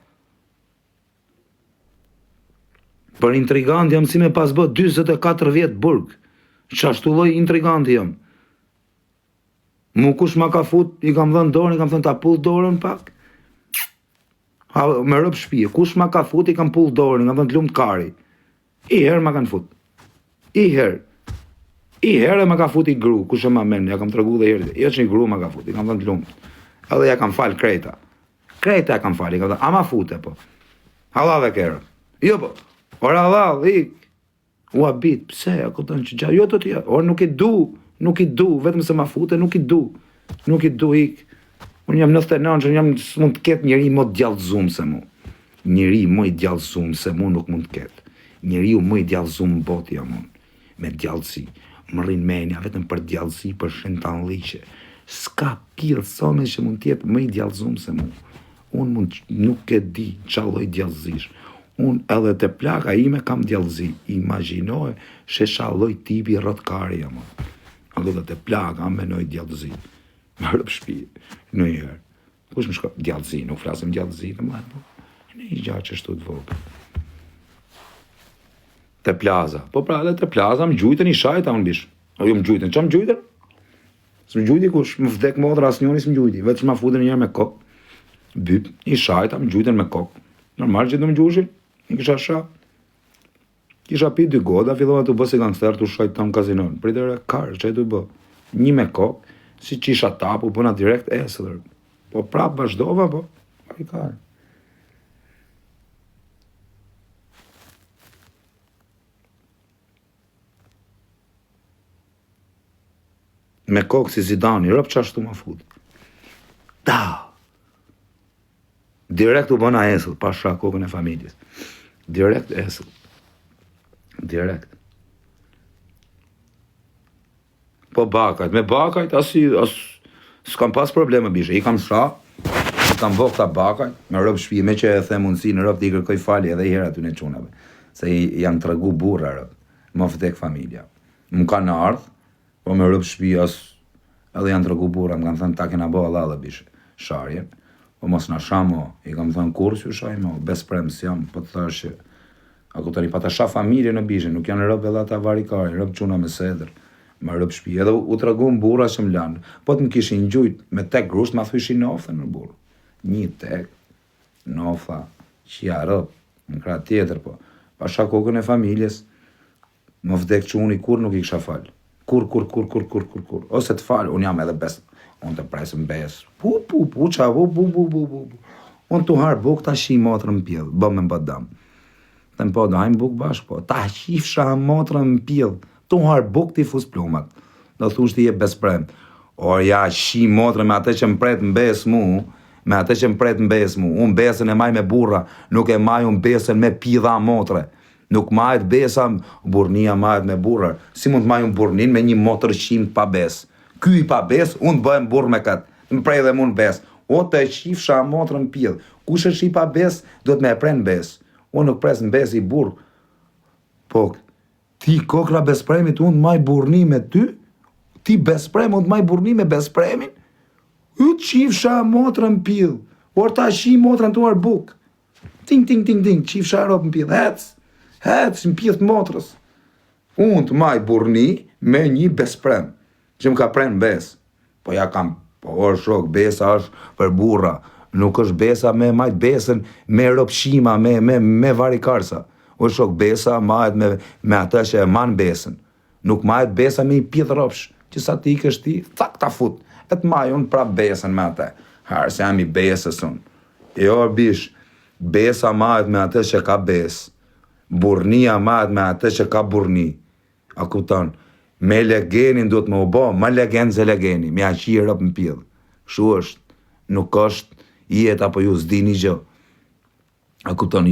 Për intrigant jam si me pas bot 24 vjetë burg, qashtu lloj intriganti jam. Mu kush ma ka fut, i kam dhënë dorën, i kam thënë ta pull dorën pak. Me rëp shpije, kush ma ka fut, i kam pull dorën, i kam thënë t'lumt kari. I herë ma kanë fut. I herë ma ka fut i gru, kush e ma men, ja kam tregu dhe herë. Jo që i gru ma ka fut, i kam thënë t'lumt. Edhe ja kam fal kreta. Kreta ja kam fal, i kam thënë, ama fute po. Halal dhe kërë. Jo po, or halal, ik. Ua bit, pse, ja këtën që gja, jo të tja, or nuk i du, vetëm se ma fute, nuk i du, ik. Unë jam 99, që jam mund të ketë njëri më djallëzum se mu. Njëri më i djallëzum se mu nuk mund të ketë. Njëri më i djallëzum në botë jam unë. Me djallësi. Më rrinë menja, vetëm për djallësi, për shentan liqe. Ska pidhë some që mund të jetë më i djallëzum se mu. Unë nuk e di qalloj djallëzish. Unë edhe të plaka ime kam djallëzi. Imaginoj shesha lloj tipi rrotkari jam unë. Edhe dhe të plaka am menoj djallëzi. Më rëp shpi, në i herë. Kush më shko, djallëzi, nuk flasim djallëzi të mlajt, po. Në i gjatë që shtu të vogë. Te plaza. Po pra edhe te plaza më gjujten i shajta unë bish. O ju më gjujten, qa më gjujten? Së më gjujti kush, më vdek modra as njoni së më gjujti. Vetë që ma futen njerë me kokë. Byp, i shajta, më gjujten me kokë. Normal që do më gjushin, i kisha shak. Kisha pi 2 goda, fillova të bë si gangster të shajt tam kazinon. Pritere karë, që e të bë. 1 me kokë, si qisha tapu, pëna direkt esëdër. Po prap vazhdova, po, i karë. Me kokë si Zidani, rëp qashtu ma fut. Da! Direkt u bëna esëll, pa shak kokën e familjes. Direkt esëll. Direkt. Po bakajt, me bakajt, s'kam pas probleme bishe. I kam shra, i kam vok ta bakajt, me rëp shpi, me që e the mundësi në rëp t'i kërkoj fali edhe i hera ty në qunave. Se janë të regu burra rëp, më vdek familja. Më kanë ardhë, po me rëp shpi edhe janë të regu burra, më kanë thënë ta kena bo Allah dhe bishe, sharjen. Po mos na shamo, i kam thënë kur që shajmo, besprems jam, po të thash që ako tani pa ta sha familje në bishe, nuk janë rëp edhe ata varikari, rëp quna me sedër, me rëp shpi, edhe u të regu më burra që më lanë, po të më kishin gjujt me tek grusht, ma thyshin nofë në burë. 1 tek, nofa, që ja rëp, në kra tjetër, po, pa sha kokën e familjes, më vdek që unë i kur nuk i kisha falë. Kur. Ose të falë, unë jam edhe Unë të presë mbes. Qa, Unë të harë buk, ta shi motrën në pjellë, bë me mbëdam. Të në po, do hajmë buk bashkë, po, ta shifsha motrën në pjellë, të harë buk t'i fus plumat. Do thush t'i je besprem. O, ja, shi motrën me atë që më pret mbes mu, unë besën e maj me burra, nuk e maj unë besën me pidha motre. Nuk majt besa, burnia majt me burra. Si mund të maj unë burnin me një motrë shim pa bes? Ky i pa bes, unë bëhem burr me katë, më prej dhe mund bes. O të shifsha motrën pjellë. Kush është i pa bes, do të me pren bes. Unë nuk pres në bes i burr. Po, ti kokra bespremit, unë maj burni me ty? Ti besprem, unë maj burni me bespremin? U të shifsha motrën pjellë. Or ta shi motrën të arë buk. Ting, shifsha ropë në pjellë. Hec, në pjellë të motrës. Unë të maj burni me një besprem, që më ka pren bes. Po ja kam, po është shok, besa është për burra. Nuk është besa me majt besën me ropshima, me varikarsa. O shok, besa majt me atë që e man besën. Nuk majt besa me i pjith ropsh. Që sa ti kështë ti, thak ta fut. E të maj unë pra besën me atë. Harë se jam i besës unë. Jo bish, besa majt me atë që ka besë. Burnia majt me atë që ka burni. A kupton? Me legenin do të më bo, ma legen ze legeni, me aqi rëp në pjellë. Shu është, nuk është jetë apo ju s'di një gjë. A kupton,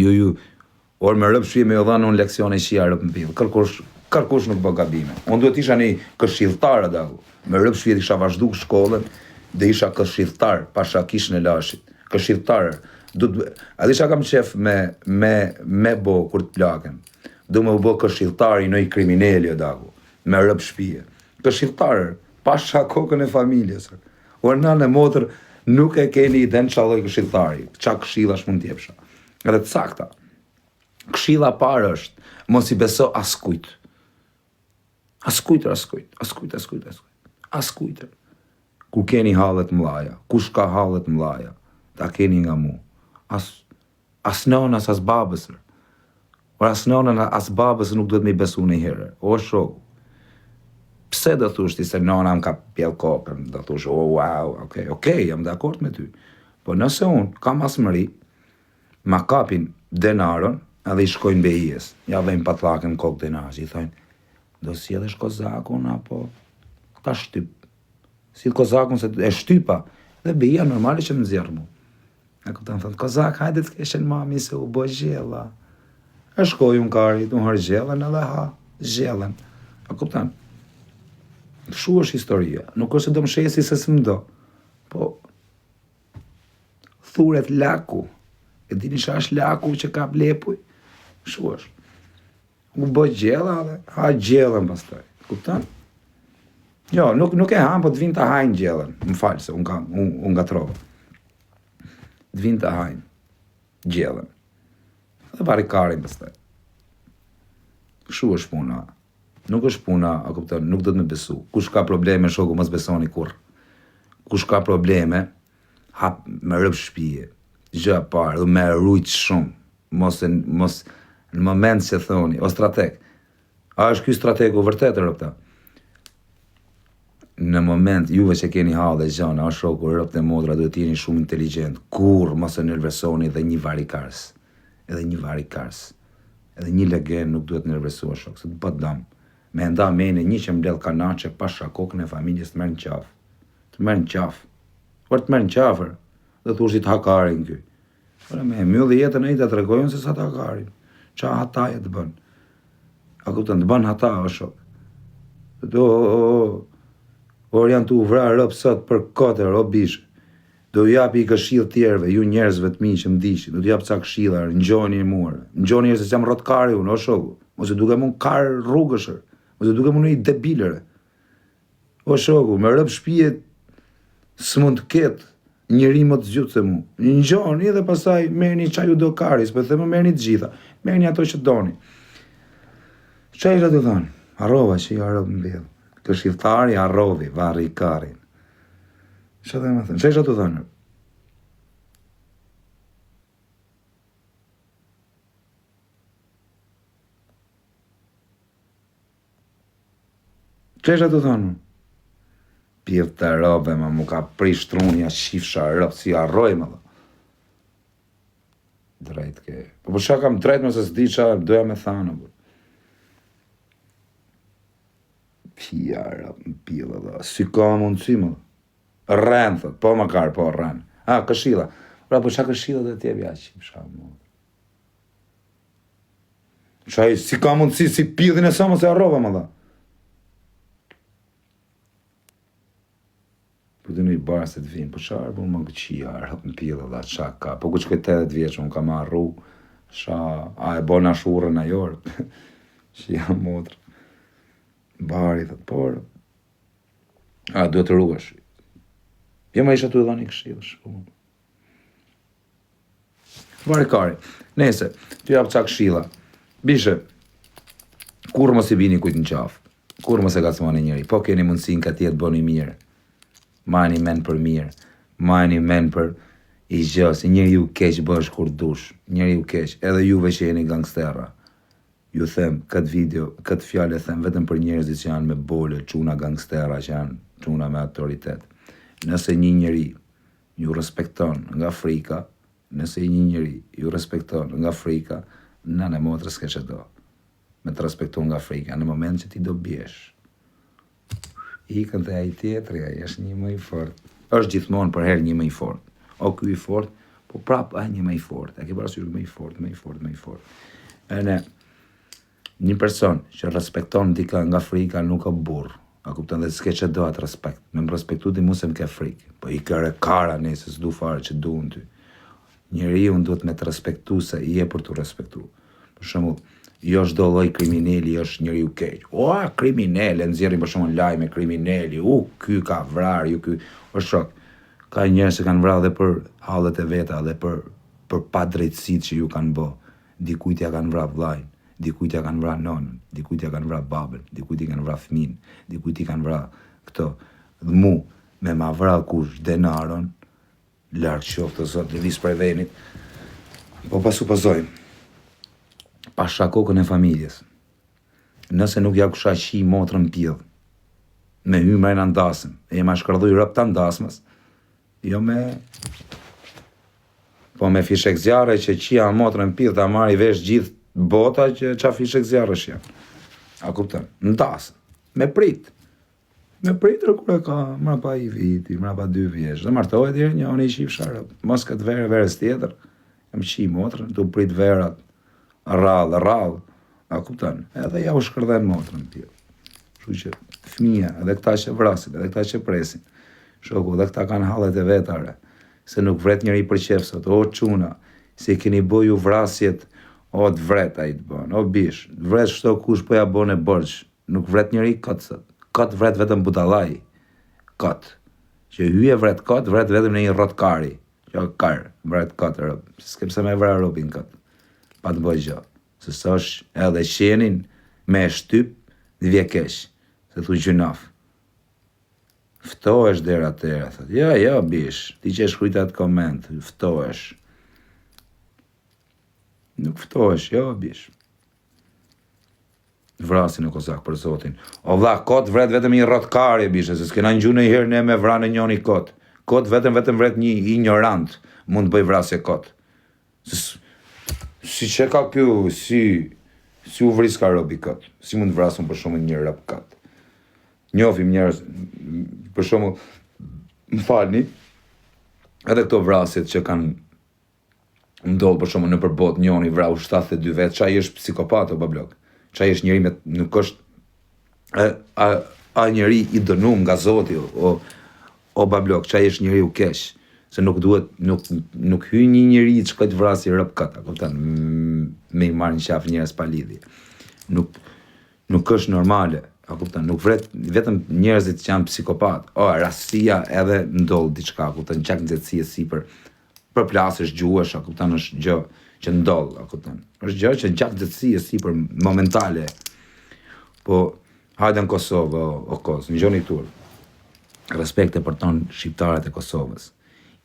orë me rëp shpje me jo dhanë unë leksione qia rëp në pjellë. Kërkush nuk bë gabime. Unë duhet isha një këshiltarë dagu. Me rëp shpje isha vazhdu shkollën dhe isha këshiltarë, pasha kishën e lashit. Këshiltarë. A disha kam qef me bo kur të plaken. Du me u bo këshiltari në i kriminelje dagu. Me rëp shpije. Këshiltarë, pasha kokën e familjes. Orë në motër nuk e keni i den qaloj këshiltari. Qa këshila shmund t'jepsha. Edhe të sakta. Këshila parë është, mos i beso askujt. Askujtër. Ku keni hallet mlaja, kush ka hallet mlaja, ta keni nga mu. As nënës, as babës. Or as nënën, as babës nuk duhet me i besu në herë. O shoku. Pse do thush ti se nëna më ka pjell kokën, do thush, wow, okej, jam dakord me ty. Po nëse unë kam asmëri, ma kapin denarën, edhe i shkojnë behijes, ja vejnë patlakën kokë denarës, i thojnë, do si edhe shkozakun, apo ta shtyp. Si kozakun se e shtypa, dhe behija normali që më zjerë mu. E këpëtan thënë, kozak, hajde të keshen mami se u bo gjella. E shkoj unë karit, unë hërë gjellën edhe ha, gjellën. E këpëtan, shu është historia, nuk është do më shesi se së më do, po thuret laku, e dini që është laku që ka blepuj, shu është, u bë gjella dhe ha gjellën pastaj, kuptan? Jo, nuk e ham, po të vinë të hajnë gjellën, më falë se unë nga trova, të vinë të hajnë gjellën, dhe barikarin pastaj, shu është puna. Nuk është puna, a kupton, nuk do të me besu. Kush ka probleme, shoku, mos besoni kur. Kush ka probleme, hap me rëp shpije. Gjë parë, dhe me rujt shumë. Mos në moment që thoni, o strateg. A është ky strategu vërtet rëpta? Në moment, juve që keni halë dhe gjana, a shoku, rëpt e modra, duhet jeni shumë inteligent. Kur mos e nervesoni dhe një varikars. Edhe një legen nuk duhet nervesua shok, se të bët damë. Me nda mene një që mbledh kanache pasha kokën e familjes të merë në qafë. Të merë në qafër, dhe të ushtit hakarin këj. Por me mjëllë jetën e i të tregojnë se sa të hakarin. Qa hataje të bën? A kuptën, të bën hata o shok. Or janë të uvra rëpë sot për kotër, o bishë. Do japi i këshill tjerve, ju njerëzve të mi që më dishi, do t'jap ca këshillar, ngjoni e muar. Ngjoni se jam rotkari unë, o shoku. Ose duke mun kar rrugëshër, ose duke mun i debilere. O shoku, me rëp shpije s'mund të ketë njëri më të zgjutë se mu. Ngjoni dhe pastaj merrni çaju do karis, po them merrni të gjitha. Merrni ato që doni. Çfarë do të thonë? Harrova që i harrov mbell. Këshilltari harrovi, varri i karin. Çfarë do të thënë? Çfarë do të thonë? Çfarë do të thonë? pjedh të robe, mu ka prish trunja, shifsha rob, si arroj, më dhe. Drejt ke. Po për shka kam drejt, mëse s'di qa doja me thanë, bërë. Pja rob, më pjedh, dhe. Si ka mundësi, më dhe. Rren, thot, po më karë, po rren. Këshilla. Pra, për shka këshilla dhe t'jebja, shifsha, më dhe. Qaj, si ka mundësi, si pjedhin e sa më se arrova, më dhe. Po të në i barë se të vinë, po qarë, po më këqia, rëp në pjedhe dhe qa ka, po ku që këtë 80 vjeqë, unë ka ma arru, a e bona shurën a jorë, që jam motrë. Bari, thët, por, duhet të rruash. Jo më isha të dhani këshilë, shku. Bari kari, nese, të japë qa këshila. Bishe, kur mos i bini kujt në qafë, kur mos e gacmoni njëri, po keni mundësin ka tjetë boni mirë, majni men për mirë, majni men për i gjë, se njëri ju keq bësh kur dush, njëri ju keq, edhe juve që jeni gangstera. Ju them, këtë video, këtë fjallë e them vetëm për njerëzit që janë me bole, çuna gangstera që janë çuna me autoritet. Nëse një njëri ju respekton nga frika, nëse një njëri ju respekton nga frika, në motrës ke që do. Me të respektu nga frika, në moment që ti do bjesh. Ikën të ai tjetëri, ai është një më i fort. Është gjithmonë për herë një më i fort. O ky i fort, po prap një më i fort. E ke parasysh më i fort, më i fort, më i fort. E ne, një person që respekton dika nga frika nuk ka burr. A kupton dhe s'ke që do atë respekt. Me më respektu ti mu se më ke frikë. Po i kërë kara nëse s'du fare që duhen ty. Njeriu duhet me të respektu se i e për të respektu. Për shembull, jo çdo lloj kriminali është njeriu keq. Kriminal, nxjerrin për shembull lajme kriminali, ky ka vrarë, ky është shok. Ka njerëz që kanë vrarë edhe për hallet e veta dhe për padrejtësitë që ju kanë bë. Dikujt ja kanë vrarë vllajin, dikujt ja kanë vrarë nonën, dikujt ja kanë vrarë babën, dikujt i kanë vrarë fëmin, dikujt i kanë vrarë këto. Dhe mu me ma vrarë kush denaron, lartë qoftë të zot, dhe visë prej venit, po pasu pëzojmë, pasha kokën e familjes, nëse nuk ja kusha qi motrën pjedh, me hymë e në ndasëm, e ma shkërdhuj rëp të ndasmës, jo me, po me fishek zjarë që qia motrën pjedh, ta marri vesh gjithë bota që qa fishek zjarë është janë. A kuptën, ndasëm, me pritë. Me pritër kur e ka mrapa i viti, mrapa 2 vjeç, dhe martohet dherë një anë i qif sharët. Mos këtë verës tjetër, jam qi motrën, tu prit verat, rrallë, a kuptan, edhe ja u shkërdhen motrën tjetër. Shu që fëmija, edhe këta që vrasin, edhe këta që presin, shoku, edhe këta kanë hallet e vetare, se nuk vret njëri për qefsot, o çuna, se keni boju vrasjet, o të vret a i të bon, o bish, vret shto kush po ja bon e borç, nuk vret njëri këtësët. Kot vret vetëm budallaj, kot. Që hyje vret kot, vret vetëm në një rotkari. Që kar, vret kot, s'kem se me vra robin kot. Pa të bëj gjë. Se s'osh edhe qenin me shtyp dhe vje kesh. Se thu gjynaf. Ftohesh dera tëra, thot. Jo, bish, ti që e shkrujt atë koment, ftohesh. Nuk ftohesh, jo, bish. Vrasin në kozak për zotin. O vlla, kot vret vetëm një rotkari, bishe, se s'kena një gjunë i herë ne me vranë njoni kot. Kot vetëm vret një ignorant mund të bëj vrasje kot. Si që ka kjo, si u vris ka robi kot. Si mund të vrasun për shumë një rap kot. Njofim njerëz, për shumë, më falni, edhe këto vrasjet që kanë ndodhë për shumë në përbot njoni vrau 72 vetë, qaj është psikopat o bablok. Qaj është njëri me, nuk është a njëri i dënum nga Zoti o bablok, qaj është njëri u kesh, se nuk duhet, nuk hy një njëri që këtë vrasi rëp këtë, me i marrë një qaf njërës pa lidhje. Nuk është normale, nuk vret, vetëm njerëzit që janë psikopat, rasia edhe ndodhë diçka, qak nxehtësie si për plasësh, gjuhësh, është gjë që ndodhë, është gjë që gjak nxehtësie si për momentale. Po, hajde në Kosovë, o Kosë, në gjoni tur, respekte për tonë shqiptarët e Kosovës,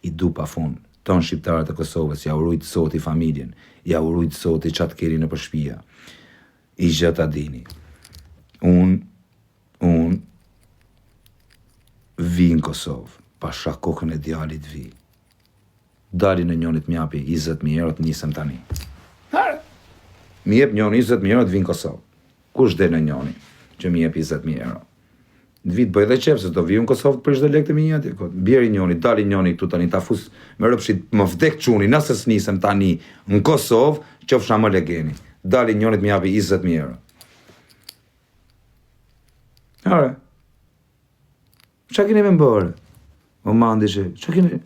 i du pa fund, tonë shqiptarët e Kosovës, ja urujtë Zoti familjen, ja urujtë Zoti qatë keri në përshpia, i gjë ta dini. Unë vi në Kosovë, pasha kokën e djalit vi. Dali në njonit mjapi 20.000 euro të nisëm tani. Mi jep njoni 20.000 euro të vi në Kosovë. Kush dhe në njoni që mi jep 20.000 euro? Në vit bëj dhe qef, se do vi në Kosovë të prish dhe lek të minjati. Bjeri njoni, dali njoni këtu tani, ta fus me rëpshit më vdek quni, nëse s'nisem tani në Kosovë, qofsha më legeni. Dali njonit mi japi 20.000 euro. Are, qa kini me mbërë? O mandi që, qa kini...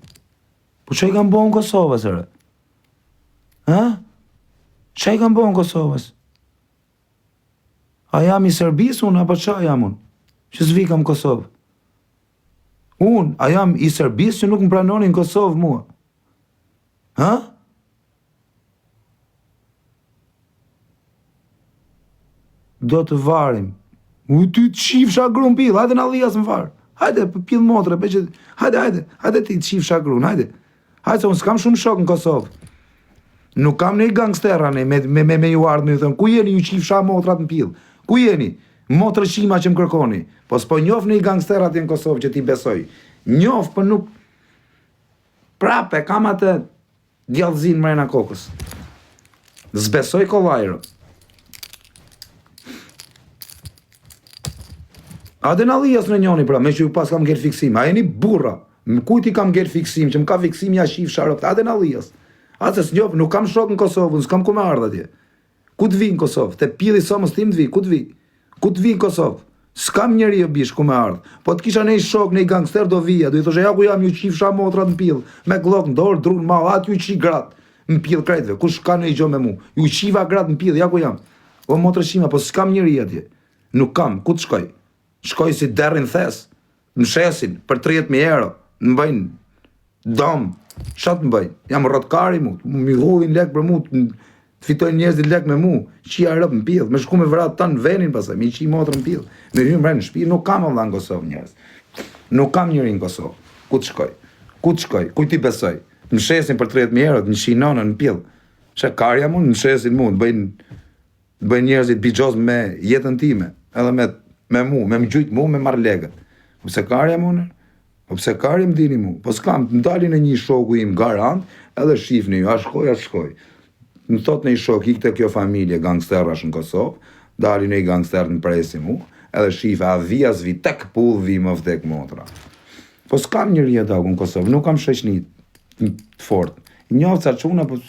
Po qa i kam bo në Kosovës, ere? Ha? Qa i kam bo në Kosovës? A jam i Serbis unë, apo qa jam unë? Që s'vi kam Kosovë. Unë, a jam i Serbis që nuk më pranoni në Kosovë mua? Ha? Do të varim. U ty të qif shagrun pil, hajde në alijas më varë. Hajde, pil motre, hajde ti të qif shagrun, hajde. Hajde, se unë s'kam shumë shok në Kosovë. Nuk kam ne i gangstera ne, me ju ardhë me ju thënë, ku jeni ju qif shak motrat në pil? Ku jeni? Motrë shima që më kërkoni. Po s'po njof në i gangsterat në Kosovë që ti besoj. Njof, për nuk... Prape, kam atë djallëzin mrena kokës. Zbesoj kollajro. Ade në alijas në njoni, pra, me që ju pas kam gjerë fiksim. A jeni burra. Më kujti kam gjerë fiksim, që më ka fiksim ja shif sharëft. Ade në alijas. Ate s'njof, nuk kam shok në Kosovë, s'kam ku me ardha tje. Ku të vi në Kosovë? Te pili somës tim të vi, ku të vi? Ku të vi në Kosovë? S'kam njeri e bish ku me ardhë. Po të kisha nej shok, nej gangster do vija. Do i thoshe, ja ku jam ju qif sha motrat në pil. Me glok në dorë, drunë mal, atë ju qi gratë. Në pil krejtve, kush ka nej gjo me mu. Ju qiva gratë në pil, ja ku jam. O motrë shima, po s'kam njeri atje. Nuk kam, ku të shkoj? Shkoj si derin thes. Në shesin, për 30.000 euro. Në bëjnë, dom. Shatë në bëjnë. Jam rotkari mu. Mi hullin lek për mu. Të fitoj njerëzit lek me mu, qia rëp në pil, me shku me vrat tanë në venin pasaj, mi qi motrë në pil, me hymë vrenë në shpi, nuk kam valla në Kosovë njerëz. Nuk kam njëri në Kosovë. Ku të shkoj? Ku të shkoj? Ku ti besoj? Në shesin për 30.000 euro, në shinonën në pil. Që karja mu, në shesin mu, të bëjnë njerëzit bijos me jetën time, edhe me mu, me më gjujt mu, me marrë legët. Po pse karja mu në? Po pse karja më dini mu? Po s'kam, të ndalin e një shoku im garant, edhe shifni ju, a shkoj. Më thot në i shok, i këtë kjo familje gangsterash në Kosovë, dali në i gangster në presi mu, edhe shife a vija zvi tek pull vi më vdek motra. Po s'kam njëri e dagu në Kosovë, nuk kam sheqni të fort. Njofë ca quna, po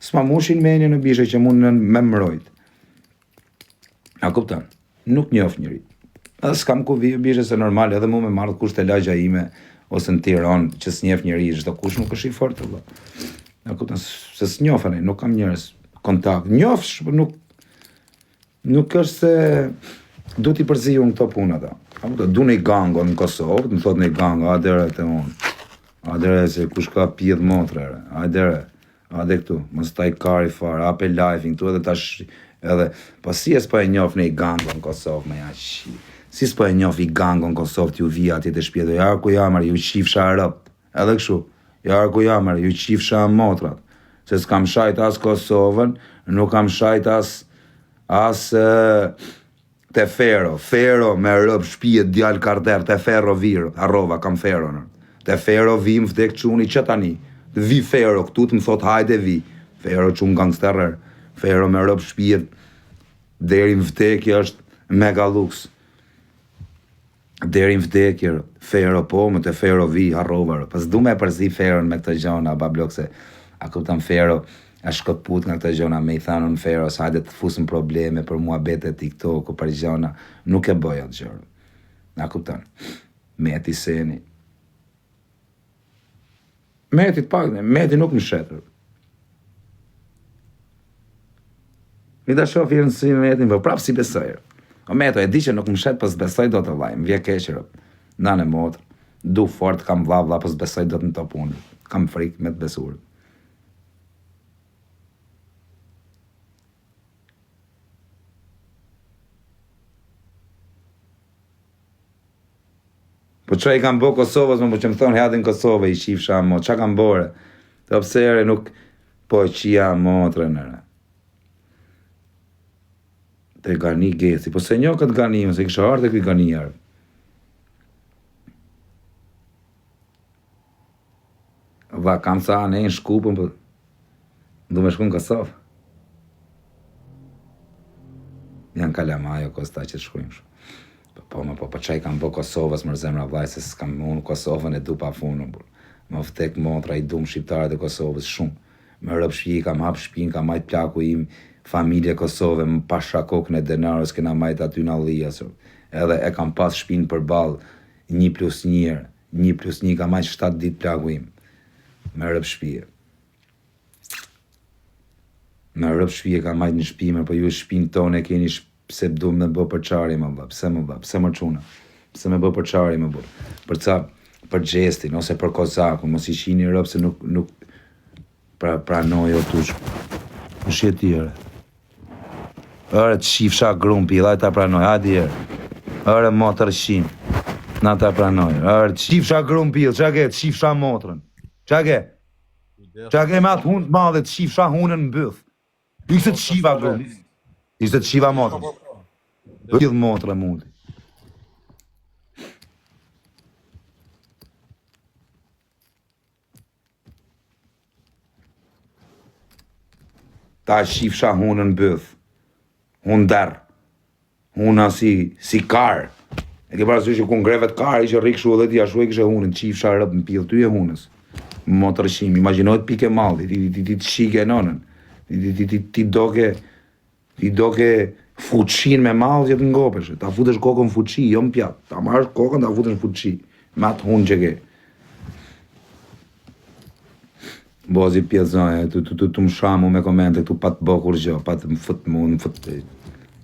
s'ma mushin menje në bishe që mund në me mrojt. A kuptan, nuk njof njëri. Edhe s'kam ku vi bishe se normal, edhe mu me marrë kusht e lagja ime, ose në Tiran, që s'njef njëri, çdo kush nuk është i fort të vë. A kuptan, se s'njofën e, nuk kam njërës kontakt. Njofsh, nuk është se du t'i përziju në këto puna ta. A kuptan, du në i gango në Kosovë, më thot në i gango, adere të unë. Adere se kush ka pjedh motrere, adere këtu, më staj kari farë, ape lifing, tu edhe tash, edhe, po si e s'po e njof në i gango në Kosovë, me ja shi. Si s'po e njof i gango në Kosovë t'ju vija ati të shpjedo, ja ku jamar, ju qifsha rëp, edhe këshu. Ja ku jamër, ju qifsha motrat, se s'kam shajt as Kosovën, nuk kam shajt as te Fero me rëp shpijet djallë karter, te Fero virë, arrova, kam Fero nër. Te Fero vi më vdek quni që tani, vi Fero këtu të më thot hajde vi, Fero qunë gangsterer, Fero me rëp shpijet, deri më vdekje është mega lux. Deri në vdekjer, Fero po, më të Fero vi, harrover. Pas du me përzi Feron me këtë gjona, bablok se, a kuptam Fero, a shkëput nga këtë gjona, me i thanon Fero, sa hajde të fusën probleme për mua bete TikTok, o për gjona, nuk e bëj atë gjërë. A kuptam, meti seni. Meti të pak, meti nuk më shetër. Mi da shof i rëndësi me metin, për prapë si besojër. O meto, e di që nuk më shetë, pës besoj do të lajmë, vje keqërët, nane motrë, du fort, kam vla, pës besoj do të në të punë, kam frikë me të besurë. Po që i kam bo Kosovës, më po që më thonë, hadin Kosovë, i qifsha mo, që kam bore, të pësere nuk, po qia motrë nëre. Te gani geci, po se njo këtë gani, se kështë artë e këtë gani jarë. Valla, kam sa ne në Shkupën, po du me shku në Kosovë. Janë Kalamajo, Kosta që të shkujmë shumë. Po qaj kam bo Kosovës mërë zemra vlaj, se s'kam unë Kosovën e du pa funën, më vtek motra i dum shqiptarët e Kosovës shumë. Me rëp shpi, kam hap shpin, kam majt plaku im, familje Kosove, më pasha kokën e denarës, kena majt aty në Allia, edhe e kam pas shpin për balë, 1+1, kam majt 7 dit plaku im, me rëp shpi. Me rëp shpi e kam majt në shpime, po ju shpin tonë e keni pse du me bë për qari më bë, pse më quna, pse me bë për qari më bë, për gjestin, ose për kozakun, mos i shini rëp se nuk pranoj o tush, në shje tjere. Ere të shifsha grumpi, dhe ta pranoj, hajde jere, ere motër shim, na ta pranoj, ere të shifsha grumpi, qa ke të shifsha motrën, qa ke me atë hunë të madhe të shifsha hunën në bëth, ishte të shiva grumpi. Ishte të shiva motrën. Gjithë motrë mundi. Ta shifsha hunën bëth. Hunë derë. Huna si karë. E ke parasysh që ku ngrevet karë, ishe rikë edhe t'ja shu e kishe hunën, shifsha rëpë në pillë, ty e hunës. Motrë shim, imaginojt pike malë, ti të shike nonën. Ti doke fuqin me malë që të ngopesh, ta futesh kokën fuqi, jo më pjatë, ta marrësh kokën, ta futesh fuqi, me atë hunë që ke. Bozi pjezoj, tu më shamu me komente, tu pa të bo kur gjo, pa të më fëtë mu, më fëtë.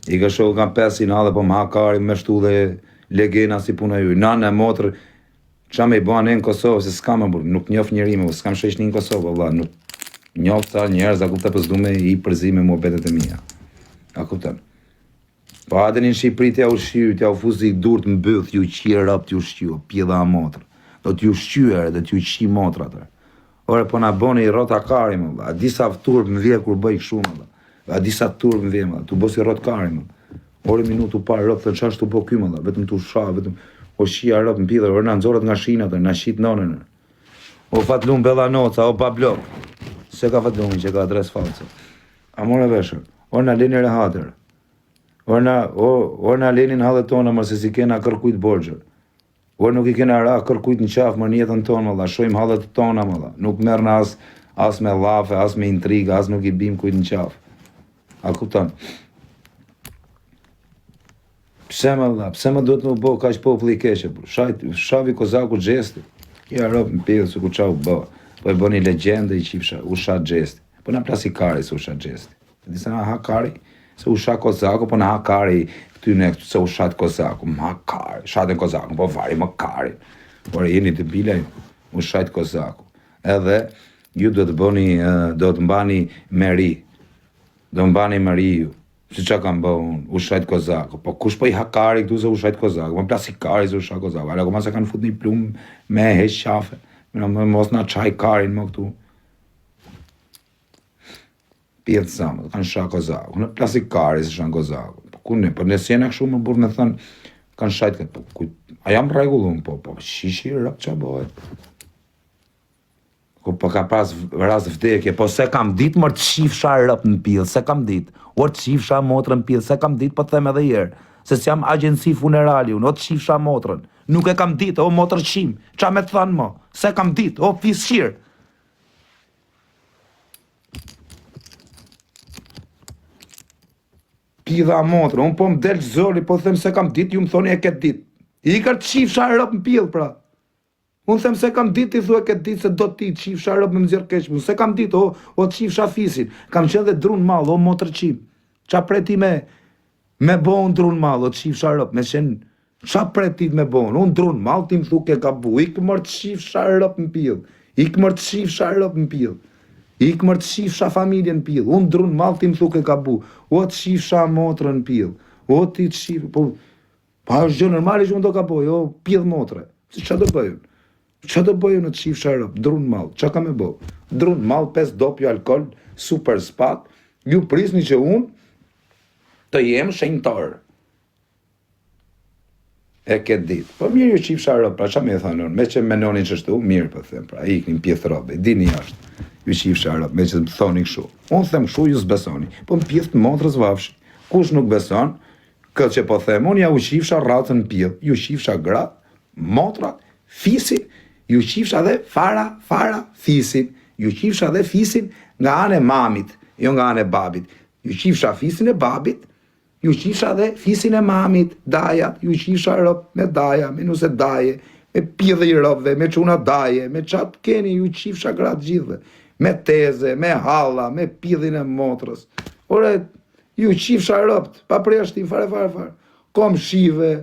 I ka shohë kam 5 dhe po më hakari, me shtu dhe legena si puna ju. Nane, motrë, qa me i bo anë në Kosovë, se s'kam e burë, nuk njof njerime, s'kam shesh një në Kosovë, valla, nuk njof sa njerëz, a kupta pësdu me i përzi me muhabetet e mija. A kuptan. Po adën në Shqipëri t'ja u shqyu, t'ja u fuzi dur të mbëth, ju qirë rap t'ju shqyu, pjeda a motrë. Do t'ju shqyër, do t'ju qi motrë atër. Ore, po na boni i rota kari, më a disa turp më vje kur bëj shumë, a disa turp më vje, më t'u bos i rot kari, më. Ore minutu parë rëp, thë qash t'u po ky, më vetëm t'u sha, vetëm o shqia rëp në pidhër, ore na nëzorët nga shinat, na shqit nonën. O fatlum bella noca, o pa blok. Se ka fatlum që ka adres false. A more veshër, ore na leni rehatër. Ore na lenin hallet tona, mërse si kena kërkujt borgjër. Ore nuk i kena ra kërkujt në qafë, mër njetën tonë, mëlla, shojmë hallet tona, mëlla. Nuk merë në as me lafe, as me intriga, as nuk i bim kujt në qafë. A kupton? Pse mëlla, pse më duhet më bo ka që populli i keqe, shavi kozaku gjesti. Ja rëpë në pidhë, su ku qa u bo. Po e bo një legjende i qifsha, u shat gjesti. Po na plasi kari se u shat gjesti. Disa na ha kari, se u shat kozaku, po na ha kari këtyne se u shat kozaku. Ma kari, shatën kozaku, po vari më kari. Por jeni të bilaj, u shat kozaku. Edhe, ju do të bëni, do të mbani meri. Do mbani meri ju. Si qa kam bë unë, u shajt kozaku. Po kush po i hakari këtu se u shajt kozaku. Po plasi kari se u shajt kozaku. Ale koma se kanë fut një plumë me heq qafe. Mos na qaj karin më këtu. Pjetë samë, kanë shajt kozaku. Në plasi kari se shajt kozaku. Po ku ne, po në sjena këshu më burë me thënë, kanë shajt këtë. Po, a jam regullum, po shishi rëp qa bëhet. Po ka pas raz vdekje, po se kam dit mërë të shifsha rëp në pillë, se kam dit. O të shifsha motrën pillë, se kam dit, po të them edhe jërë. Se s'jam agjensi funerali unë, o të shifsha motrën. Nuk e kam dit, o motrë qim. Qa me të thanë mo? Se kam dit, o fis shirë. Pidha motrë, unë po më delë zori, po them se kam dit, ju më thoni e këtë dit. I ka të shifsha rëp në pillë, pra. Unë them se kam dit, i thua këtë dit se do ti të qifsha rëp me më zjerë keqë. Se kam dit, o të qifsha fisin. Kam qenë dhe drunë malë, o motër qim. Qa preti me bo unë drunë malë, o të qifsha rëp. Me qenë, qa preti me bo unë drunë malë, ti më thu ke ka bu. Ikë mërë të qifsha rëp në pillë. Ikë mërë të qifsha rëp në pillë. Ikë mërë të qifsha familje në pillë. Unë drunë malë, ti më thu ke ka bu. O të qifsha motrë në pillë. O ti të qifsha, po është gjë normali që unë do ka boj, o pillë motre. Si qa do bëjën? Qa do bëjë në të qifsha rëp? Drunë malë, qa ka me bo? Drunë malë, 5 dopjo alkohol, super spat, ju prisni që unë të jem shenjtar. E ke ditë. Po mirë ju qifsha rob, pra qa me thonë, me që menonin qështu, mirë po them, pra iknin pjethë robe, dini jashtë, ju qifsha rob, me që të thoni kështu. Unë them kështu, ju s'besoni, po në pjethë të motrës vafshi. Kush nuk beson, këtë që po them, unë ja u qifsha ratën pjethë, ju qifsha gratë, motrat, fisin, ju qifsha dhe fara, fisin, ju qifsha dhe fisin nga anë e mamit, jo nga anë e babit. Ju qifsha fisin e babit, ju qifsha dhe fisin e mamit, dajat, ju qifsha rob me daja, me nuse daje, me pjedhe i robve, me quna daje, me qatë keni, ju qifsha gratë gjithve, me teze, me halla, me pjedhin e motrës. Ore, ju qifsha robt, pa preshtin, fare. Kom shive,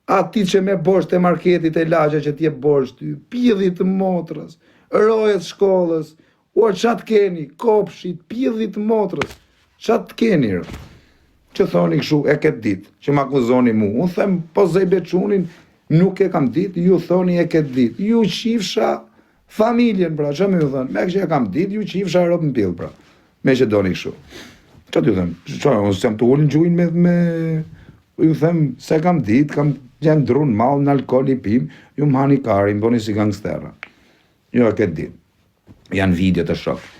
ati që me bosht e marketit e lagja që t'je bosht ty, pjedhit motrës, rojet shkollës, o qatë keni, kopshit, pjedhit motrës, qatë keni rob. Që thoni këshu, e këtë ditë, që m'akuzoni mu. Unë them, po zej bequnin, nuk e kam ditë, ju thoni e këtë ditë. Ju qifsha familjen, pra, që me ju thënë, me që e kam ditë, ju qifsha rob në pillë, pra. Me që doni këshu. Që t'ju thëmë, që unë sem të ullin gjujnë me, ju them, se kam ditë, kam gjenë drunë malë në alkohol i pim, ju m'hani karin, boni si gangstera. Jo e këtë ditë. Janë video të shok.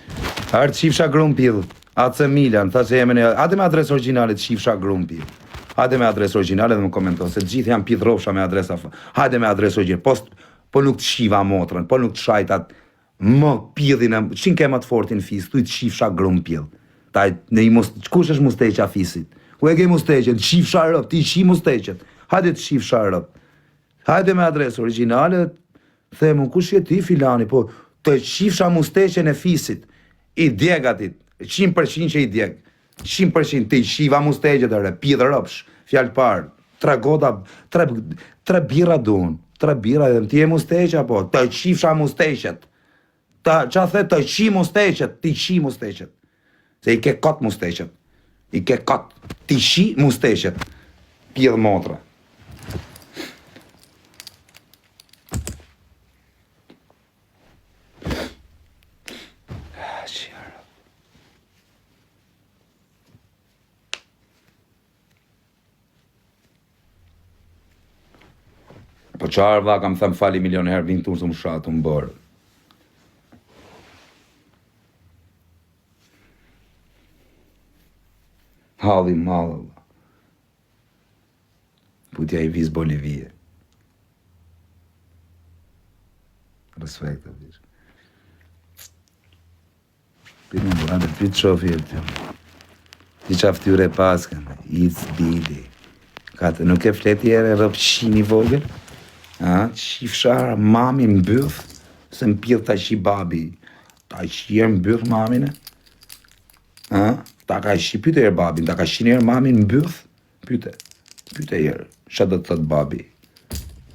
Arë qifsha grum pillë. Atë Milan, tha që jemi hajde me adresë origjinale të qifsha grumpi. Hajde me adresë origjinale dhe më komenton, se gjithë janë pith rofsha me adresa. Hajde me adresë origjinale, po nuk të shiva motrën, po nuk të shajtat më pidhin, qin ke më të fortin fis, tu i të qifsha grumpi. Kush është musteqa fisit? Ku e ke musteqet? Qifsha rëp, ti qi musteqet. Hajde të qifsha rëp. Hajde me adresë origjinale, themu, kush je ti filani, po të qifsha musteqen e fisit, i djegatit. 100% që i djeg, 100% të i shiva musteqet e re, pidhe rëpsh, fjallë parë, 3 goda, 3 bira dun, 3 bira edhe ti e musteqet, po, të qifsha musteqet, qa the të qi musteqet, ti qi musteqet, se i ke kot musteqet, i ke kot, ti qi musteqet, pidhe motra. Po qarë vla kam thëmë fali milion herë vinë tunë së më shatë më bërë. Halli malë, putja i vizë Bolivie. Respekt të vishë. Për në bërë, për të shofi e të ti qaftyre paskën, it's bidi. Nuk e fleti ere rëpë qini vogël? Qifsha mami më bëth, se më pjedh ta qi babi, ta qi e më bëth mamine? Ta ka qi, pyte e babin, ta ka qi njerë mamin më bëth? Pyte jerë, që do të thëtë babi?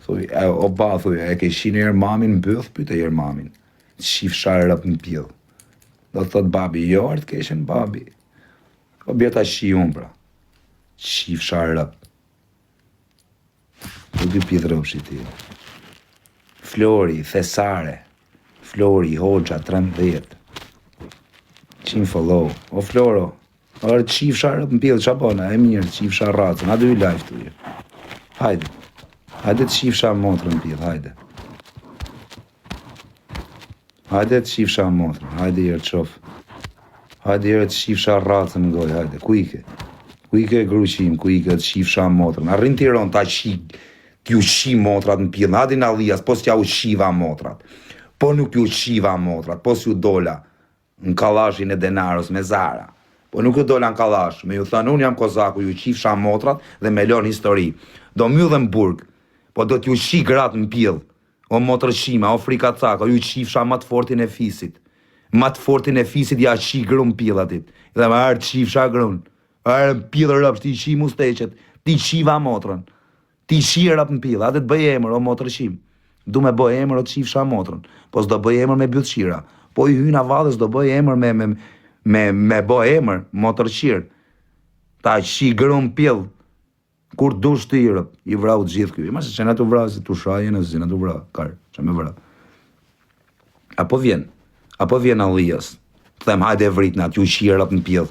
O ba, thuj, e ke qi njerë mamin më bëth? Pyte jerë mamin, qifsha rëp më pjedh. Do të thëtë babi, jo artë keshen babi. O bje ta qi unë, pra, qifsha rëp. U dy pjedh rëpshi ti. Flori, Thesare, Flori, Hoxha, 13. 100 follow. O Floro, arë qifsha rëp më pjedh, qa bona, e mirë, qifsha ratën, a du i live të ujë. Hajde, hajde të qifsha motrën më pjedh, hajde. Hajde të qifsha motrën, hajde jërë qof. Hajde jërë të qifsha ratën më goj, hajde, ku ike? Ku ike gruqim, ku ike të qifsha motrën. Arrin tiron ta qi, t'ju qi motrat në pjedh, hadi në alijas, po s'ja u qiva motrat. Po nuk ju qiva motrat, po s'ju dola në kalashin e denaros me Zara. Po nuk ju dola në kalash, me ju thënë, unë jam kozaku, ju qifsha motrat dhe me lon histori. Do mjë dhe më burg, po do t'ju qi gratë në pjedh, o motrëshima, o frikacaka, ju qifsha ma të fortin e fisit. Ma të fortin e fisit ja qi grun pjedh atit. Dhe me arë qifsha grun. Arë pjedh rëpsh, ti qi musteqet, ti qiva motrën. Ti shirap në pjedh, atë të bëj emër o motrëshim. Du me bëj emër o të qifsha motrën. Po s'do bëj emër me bytëshira. Po i hyna vadhe s'do bëj emër me bëj emër motrëshirë. Ta qi grun pjedh. Kur dush të irëp, i vrau të gjithë kjo. Ma se që në të vrau, se të shaje në zi, në të vrau, karë, që me vrau. Apo vjen alijas, të them hajde e vrit në atë, ju shirap në pjedh.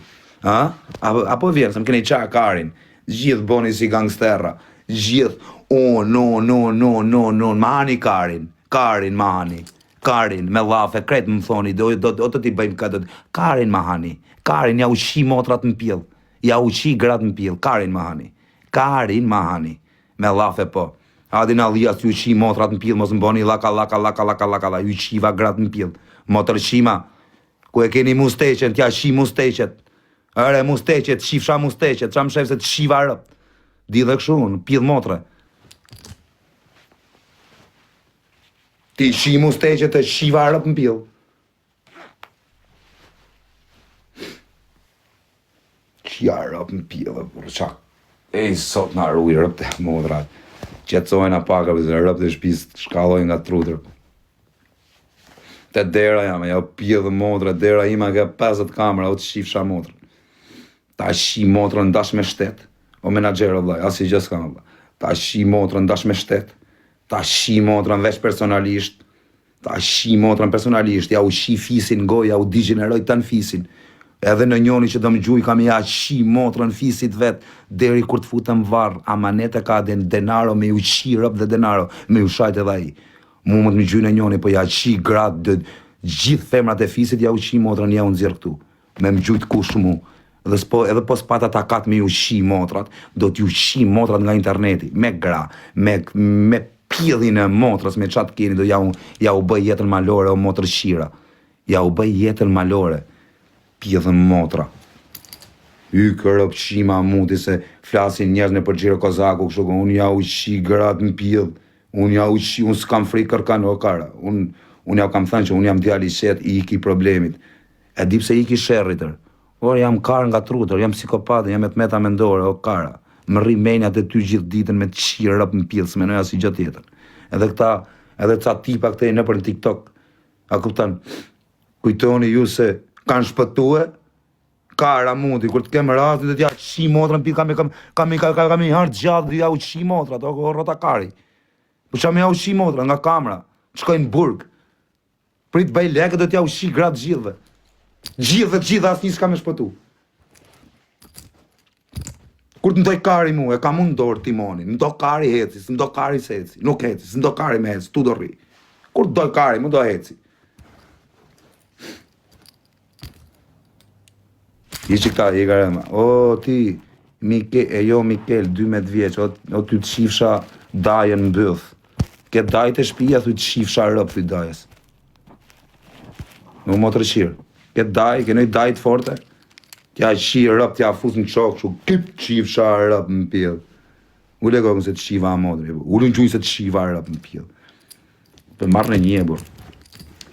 Apo vjen, se më keni qa karin, gjithë boni si gangsterra, gjithë, no, Mahani Karin Mahani. Karin, me lafe, kretë më thoni, do të t'i bëjmë këtë, Karin Mahani, Karin, ja ushi motrat në pjell, ja ushi gratë në pjell, Karin Mahani, me lafe po. Adin Alia si ushi motrat në pjell, mos më boni laka, ushiva gratë në pjell, motër shima, ku e keni musteqen, t'ja shi musteqet, ere musteqet, shifsha musteqet, qa më shef se t'shiva rëp, di dhe këshu, në pjell motre. Ti shi musteqet të shiva rëp në pjell. Shia rëp në pjell, qak. Ej, sot nga rruj rëp të modrat. Qetsojnë a paka, përse rëp të shpis shkallojnë nga trutër. Te dera jam, ja pjell dhe modra, dera ima ka 50 kamera, o të shifsha motrë. Ta shi motrën ndash me shtet, o menagjerë vëllaj, asi gjës kam vëllaj. Ta shi motrën ndash me shtet. Ta shi motrën veç personalisht, ja u shi fisin goj, ja u digjeneroj të në fisin. Edhe në njoni që do më gjuj, kam ja shi motrën fisit vet, deri kur të futëm varë, amanet e ka denaro, me ju shi rëp dhe denaro, me ju shajt edhe i. Mu më të më gjuj në njoni, po ja shi gratë, gjithë femrat e fisit, ja u shi motrën, ja unë zirë këtu. Me më gjujt kush mu. Edhe po s'pata ta katë me ju shi motrat, do t'ju shi motrat nga interneti, me gra, me pjellin e motrës, me qatë keni, do ja u bëj jetën malore o motrë shira. Ja u bëj jetën malore, pjellën motra. Kërëp shima muti se flasin njerëz në përgjire kozaku, kështu ku unë ja u shi gratë në pjellë, unë ja u shi, unë s'kam frikë kërkan o kara, unë ja u kam thënë që unë jam djali shet i iki problemit. E di pse iki sherritër. Or jam karë nga trutër, jam psikopatë, jam e të meta mendore, o kara. Më rri menjat e ty gjithë ditën me të shirë rëp në pjellë, s'me nëja si gjithë tjetër. Edhe ca tipa këtej në për në TikTok, a kuptan, kujtoni ju se kanë shpëtue, kara mundi, kur të kemë rasti dhe t'ja shi motra në pjellë, kam i hartë gjatë dhe ja u shi motra, o rota kari. Po qa me ja u shi motra nga kamera, shkojnë burg, prit bëj leke dhe t'ja u shi gratë gjithëve. Gjithë, asë një s'ka me shpëtu. Kur të ndoj kari mu, e kam unë dorë timonin, më do kari heci, më do kari s'heci, nuk heci, më do kari me heci, tu do rri. Kur të doj kari, më do heci. Ishi këta, i garema, o ti, Mikel, 12 vjeç, o ty të shifsha dajen në bëth. Ke dajt e shpija, ty të shifsha rëp, ty dajes. Në më të rëshirë. Ke daj, ke nëj dajt forte, tja shirë rëp, tja fus në qokë, shu kip shifsha rëp në pjellë. Ule kokën se të shiva a modrë, ule në gjujnë se të shiva rëp në pjellë. Për marrë në një, bur,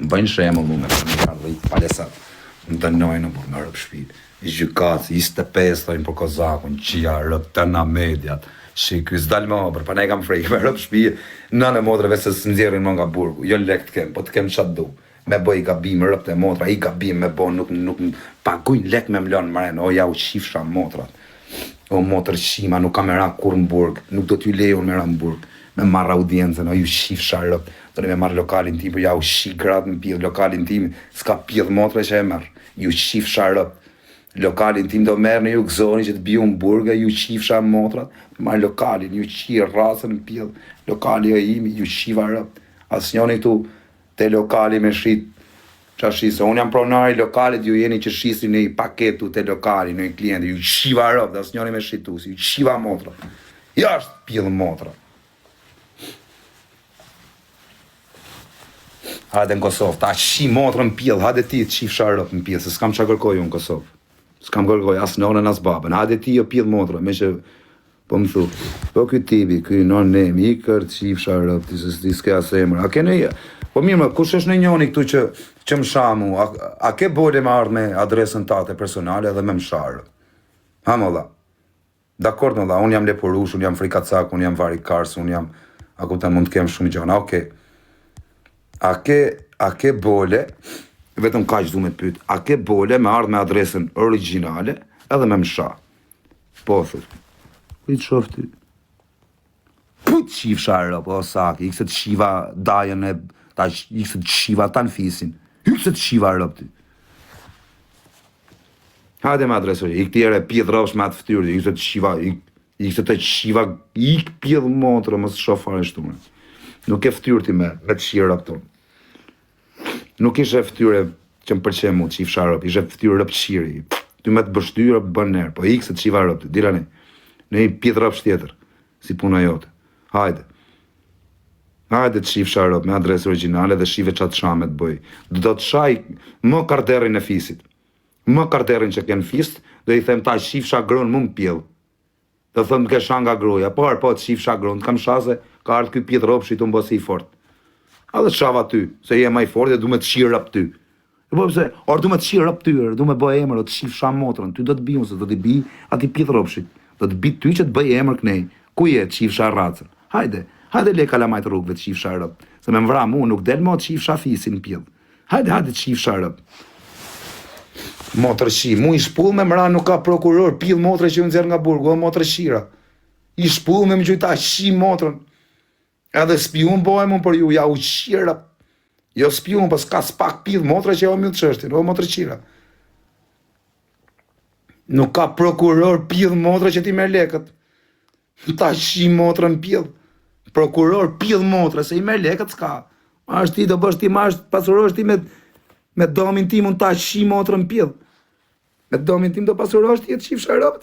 më bëjnë shemë më me dhe i palesat, më dënojnë, bur, në rëp shpi, i gjykaci, 25 thojnë për kozakun, qia rëp të na mediat, shikë, s'dalë më obër, pa ne kam frejkë, me rëp shpi, në në modrëve se s'nëzjerin më nga burgu, jo lek të kem, po të kem qatë du. Me bëj i gabim rëp të motra, i gabim me bo, nuk pagujnë lek me mlonë mren, o ja u shifsha motrat. O motër shima, nuk kam e ra kur në burg, nuk do t'ju lejon me ra në burg, me marrë audiencën, o ju shifsha rëp, do me marrë lokalin tim, për ja u shi gratë në pjellë, lokalin tim, s'ka pjellë motre që e marrë, ju shifsha rëp, lokalin tim do merë në ju gëzoni që të biju në burgë, ju shifsha motrat, marrë lokalin, ju shirë rasën në pjellë, lokali e imi, ju shiva rëp, as njoni tu, te lokali me shrit, qa shisë, unë jam pronari lokalit, ju jeni që shisi në i paketu te lokali, në i klienti, ju shiva rëp, dhe asë njoni me shritu, ju shiva motra, jashtë pjellë motra. Hade në Kosovë, ta shi motra në pjellë, hade ti të shifsha rëp në pjellë, se s'kam qa kërkoj unë në Kosovë, s'kam kërkoj asë nonën asë babën, hade ti jo pjellë motra, me që, po më thu, po këj tibi, këj non nemi, i kërë të shifsha rëp, ti s'ke asë emër, a kene po mirë më, kush është në njoni këtu që më shamu, a ke bole me ardhë me adresën tate personale dhe me më sharë? Ha më dha, dakord më dha, unë jam leporush, unë jam frikacak, unë jam varikars, unë jam, a kuptan mund të kem shumë gjona, oke. A ke bole, vetëm ka që du me të pytë, a ke bole me ardhë me adresën originale edhe me më sharë? Po, thët, i të shofti, pu të shifë sharë, po, saki, i këse të shiva dajen e, ta i këse të shiva ta në fisin, i këse të shiva rëp ty. Hajde me adresë, i këtjere pjetë rëvsh me atë ftyrë, i këse të shiva, I këtë të qiva, ik pjedhë motra, mësë shofare shtume. Nuk e ftyrë ti me të shirë rapton. Nuk ishe ftyre që më përqe mu, që i fsha rëp, ishe ftyrë rëp shiri. Ty me të bështy rëp bën nërë, po ik se të qiva rëp, dilane. Ne i pjedhë rëp shtjetër, si puna jote. Hajde. Hajde të shifë sharop me adresë originale dhe shive qatë shamet bëj. Do të shaj më karterin e fisit. Më karterin që kënë fist, dhe i them ta shifë shagron më më pjellë. Dhe thëmë të ke shanga groja, po të shifë shagron, të kam shase, ka ardhë këj pjetë ropë shi të mbësi i fort. A dhe shava ty, se je ma i fort dhe du me të shirë rap ty. E po pëse, orë du me të shirë rap ty, du me bëj emër, të shifë sham motrën, ty do të bimë, se do t'i bi ati pjetë ropë shi. Do të bi ty që të bëj emër kënej. Ku je të shifë shar racën? Hajde le kalamajt rrugëve të shifë sharëp. Se me mvra mu nuk del mo të shifë shafisin pjellë. Hajde të shifë sharëp. Motër shi, mu i shpull me mra nuk ka prokuror, pjellë motre që unë zerë nga burgu, o motër shira. I shpull me më gjujta shi motrën. Edhe spion bojë mu për ju, ja u shira. Jo spion, pas ka spak pjellë motre që ja o mjë të qështin, o motër shira. Nuk ka prokuror, pjellë motre që ti me lekët. Ta shi motrën pjellë. Prokuror pjellë motre, se i merë lekët s'ka. Ma është ti do bësh ti, ma është pasurosh ti me domin tim unë ta shi motrën pjellë. Me domin tim do pasurosh ti e të shifë sharëpt.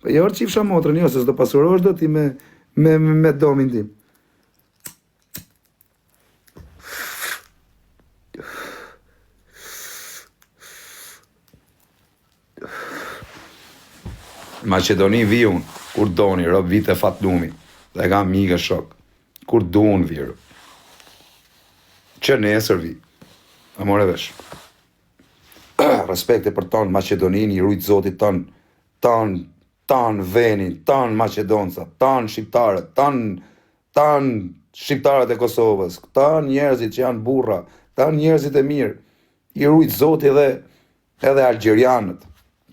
Po jo të shifë motrën, jo, se s'do pasurosh do ti me domin tim. Macedoni vi unë, kur doni, rob vite fatnumi. Dhe kam mige shok. Kur duon virë. Që nesër vi. A more vesh. Respekte për tonë Macedonin, i rujtë zotit tonë venin, tonë Macedonca, tonë shqiptarët, tonë shqiptarët e Kosovës, tonë njerëzit që janë burra, tonë njerëzit e mirë. I rujtë zotit edhe Algjerianët,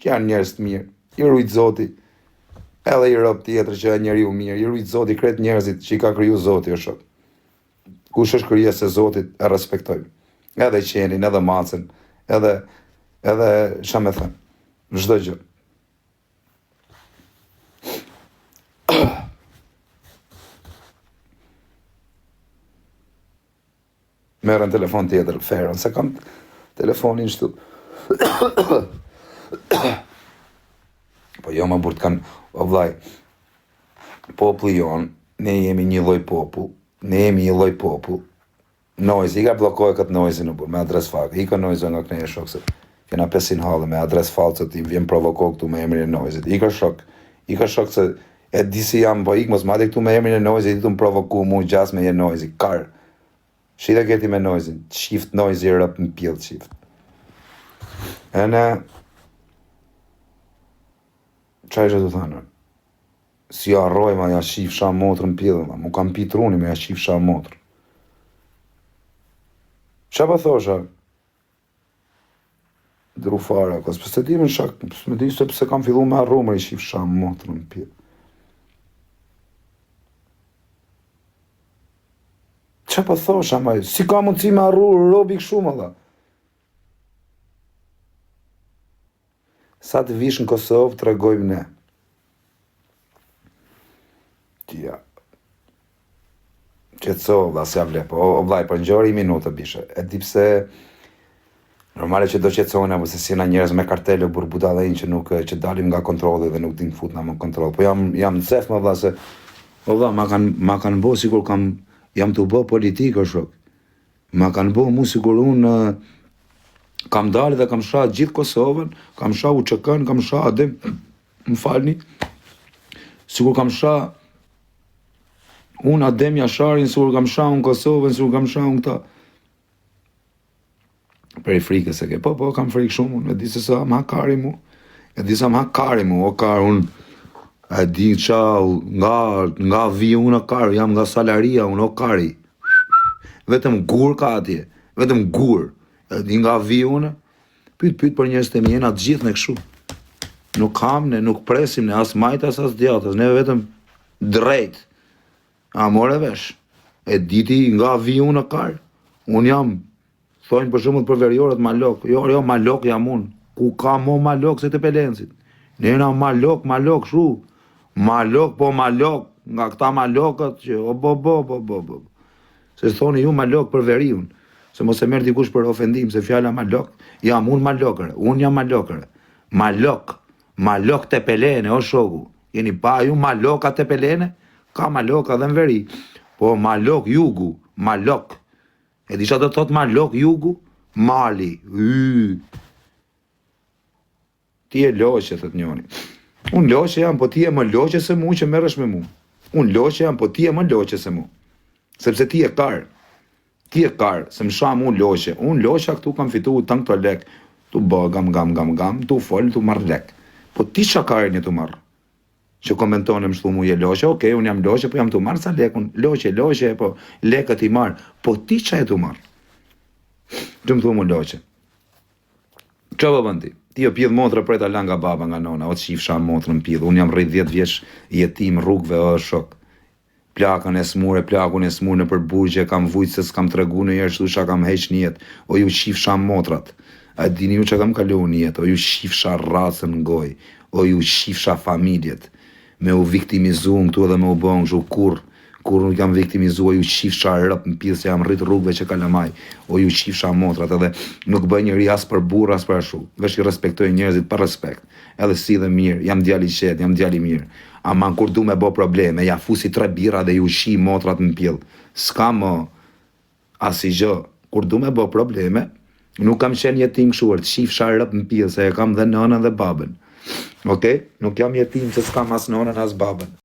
që janë njerëz të mirë. I rujtë zotit. Edhe i rëp tjetër që e njeri u mirë, i rujtë Zotit kretë njerëzit që i ka kryu Zotit o shok. Kush është kryes se Zotit e respektojmë. Edhe qenin, edhe macen, edhe shame thëmë, çdo gjë. Merën telefon tjetër, ferën, se kam telefonin shtu. Po jo më burtë kanë, o vlaj, populli jonë, ne jemi një lloj popull, Noizi, i ka blokoj këtë Noizi në burë, me adres fakë, i ka Noizi nga këne e shok, se kena 500 halë me adres falë, ti vjen provoko këtu me emrin e Noizit, i ka shok se e disi jam, po ik mos mati këtu me emrin e Noizit, i tu më provoku mu gjas me je Noizi, karë, shita këti me Noizin, shift Noizi rëp në pjellë shift. E ne, qa ishe të thënë? Si arroj ma ja shif sha motrë në pjellë, ma mu kam pi truni me ja shif sha motrë. Qa pa thosha? Drufara, kos pëse di me shak, pëse me di se pëse kam fillu me arru më i shif sha motrë në pjellë. Qa pa thosha, ma si ka mundësi me arru robi këshu më dha? Sa të vish në Kosovë të regojmë ne. Tja. Qetësovë, dhe asja vle, po o vlaj, për njëri i minutë të bishe. E di pse, normale që do qetësojnë, apo se si na njerëz me kartele burbudalejnë që nuk, që dalim nga kontroli dhe nuk din fut na më kontrol. Po jam në cef më vla se, o vla, ma kanë bo, sikur jam të bo politikë, shok. Ma kanë bo mu sikur unë, kam dalë dhe kam shah gjithë Kosovën, kam shah UÇK-n, kam shah Adem, më falni, sikur kam shah unë Adem Jasharin, sikur kam shah unë Kosovën, sikur kam shah unë këta. Prej frikës e ke, po, kam frikë shumë, unë e di se sa më hakari mu, o kar unë, e di qa, nga vi unë o kar, jam nga salaria unë o kari, vetëm gur ka atje, vetëm gur. Di nga vi unë, pyt për njerëz të mi, jena të gjithë në këshu. Nuk kam ne, nuk presim ne, as majtas, as djatës, ne vetëm drejt. A more vesh, e diti nga vi unë karë. Unë jam, thojnë për shumë për veriorët malok, jo, malok jam unë. Ku ka mo malok se të pelensit. Ne jena malok, shu. Malok, po malok, nga këta malokët që bo. Se thoni ju malok për veriun, se mos e merr dikush për ofendim, se fjala malok, jam unë malokër, unë jam malokër. Malok të pelene, o shoku. Jeni pa ju maloka të pelene? Ka maloka dhe në veri. Po malok jugu, malok. E disha do të thot malok jugu? Mali. Ti e loqe, thët njoni. Unë loqe jam, po ti e më loqe se mu që merresh me mu. Unë loqe jam, po ti e më loqe se mu. Sepse ti e karë. Ti e karë, se më sham unë loqe. Unë loqe këtu kam fitu të në këto lek. Tu bë gam, tu fol, tu marrë lek. Po ti qa karë një tu marrë? Që komentonë më shtu mu je loqe, okej, unë jam loqe, po jam tu marrë sa lekun. Loqe, po lekët i marrë. Po ti qa e tu marrë? Që më thu mu loqe. Qa po bëndi? Ti o pjedh motra prej ta lan nga baba nga nona, o të shifsha motrën pjedh. Unë jam rrit 10 vjeç jetim rrugve, o shok. Plakun e smur në përburgje, kam vujt se s'kam tregu në jerë shtusha kam heq njet, o ju shifsha motrat. A dini ju që kam kalu njet, o ju shifsha racën në goj, o ju shifsha familjet. Me u viktimizu në këtu edhe me u bëng shu kur nuk jam viktimizu, o ju shifsha rëp në pjesë, jam rrit rrugve që kalamaj, o ju shifsha motrat, edhe nuk bëj njëri as për burr as për ashu, vesh i respektoj njerëzit për respekt, edhe si dhe mirë, jam djali qet, jam djali mirë, ama kur du me bo probleme, ja fusi 3 bira dhe ju shi motrat në pjell, s'ka më asi gjë, kur du me bo probleme, nuk kam qenë jetim këshuar, të shifsha rëp në pjell, se e kam dhe nënën dhe babën, okej? Nuk jam jetim se s'kam as nënën as babën.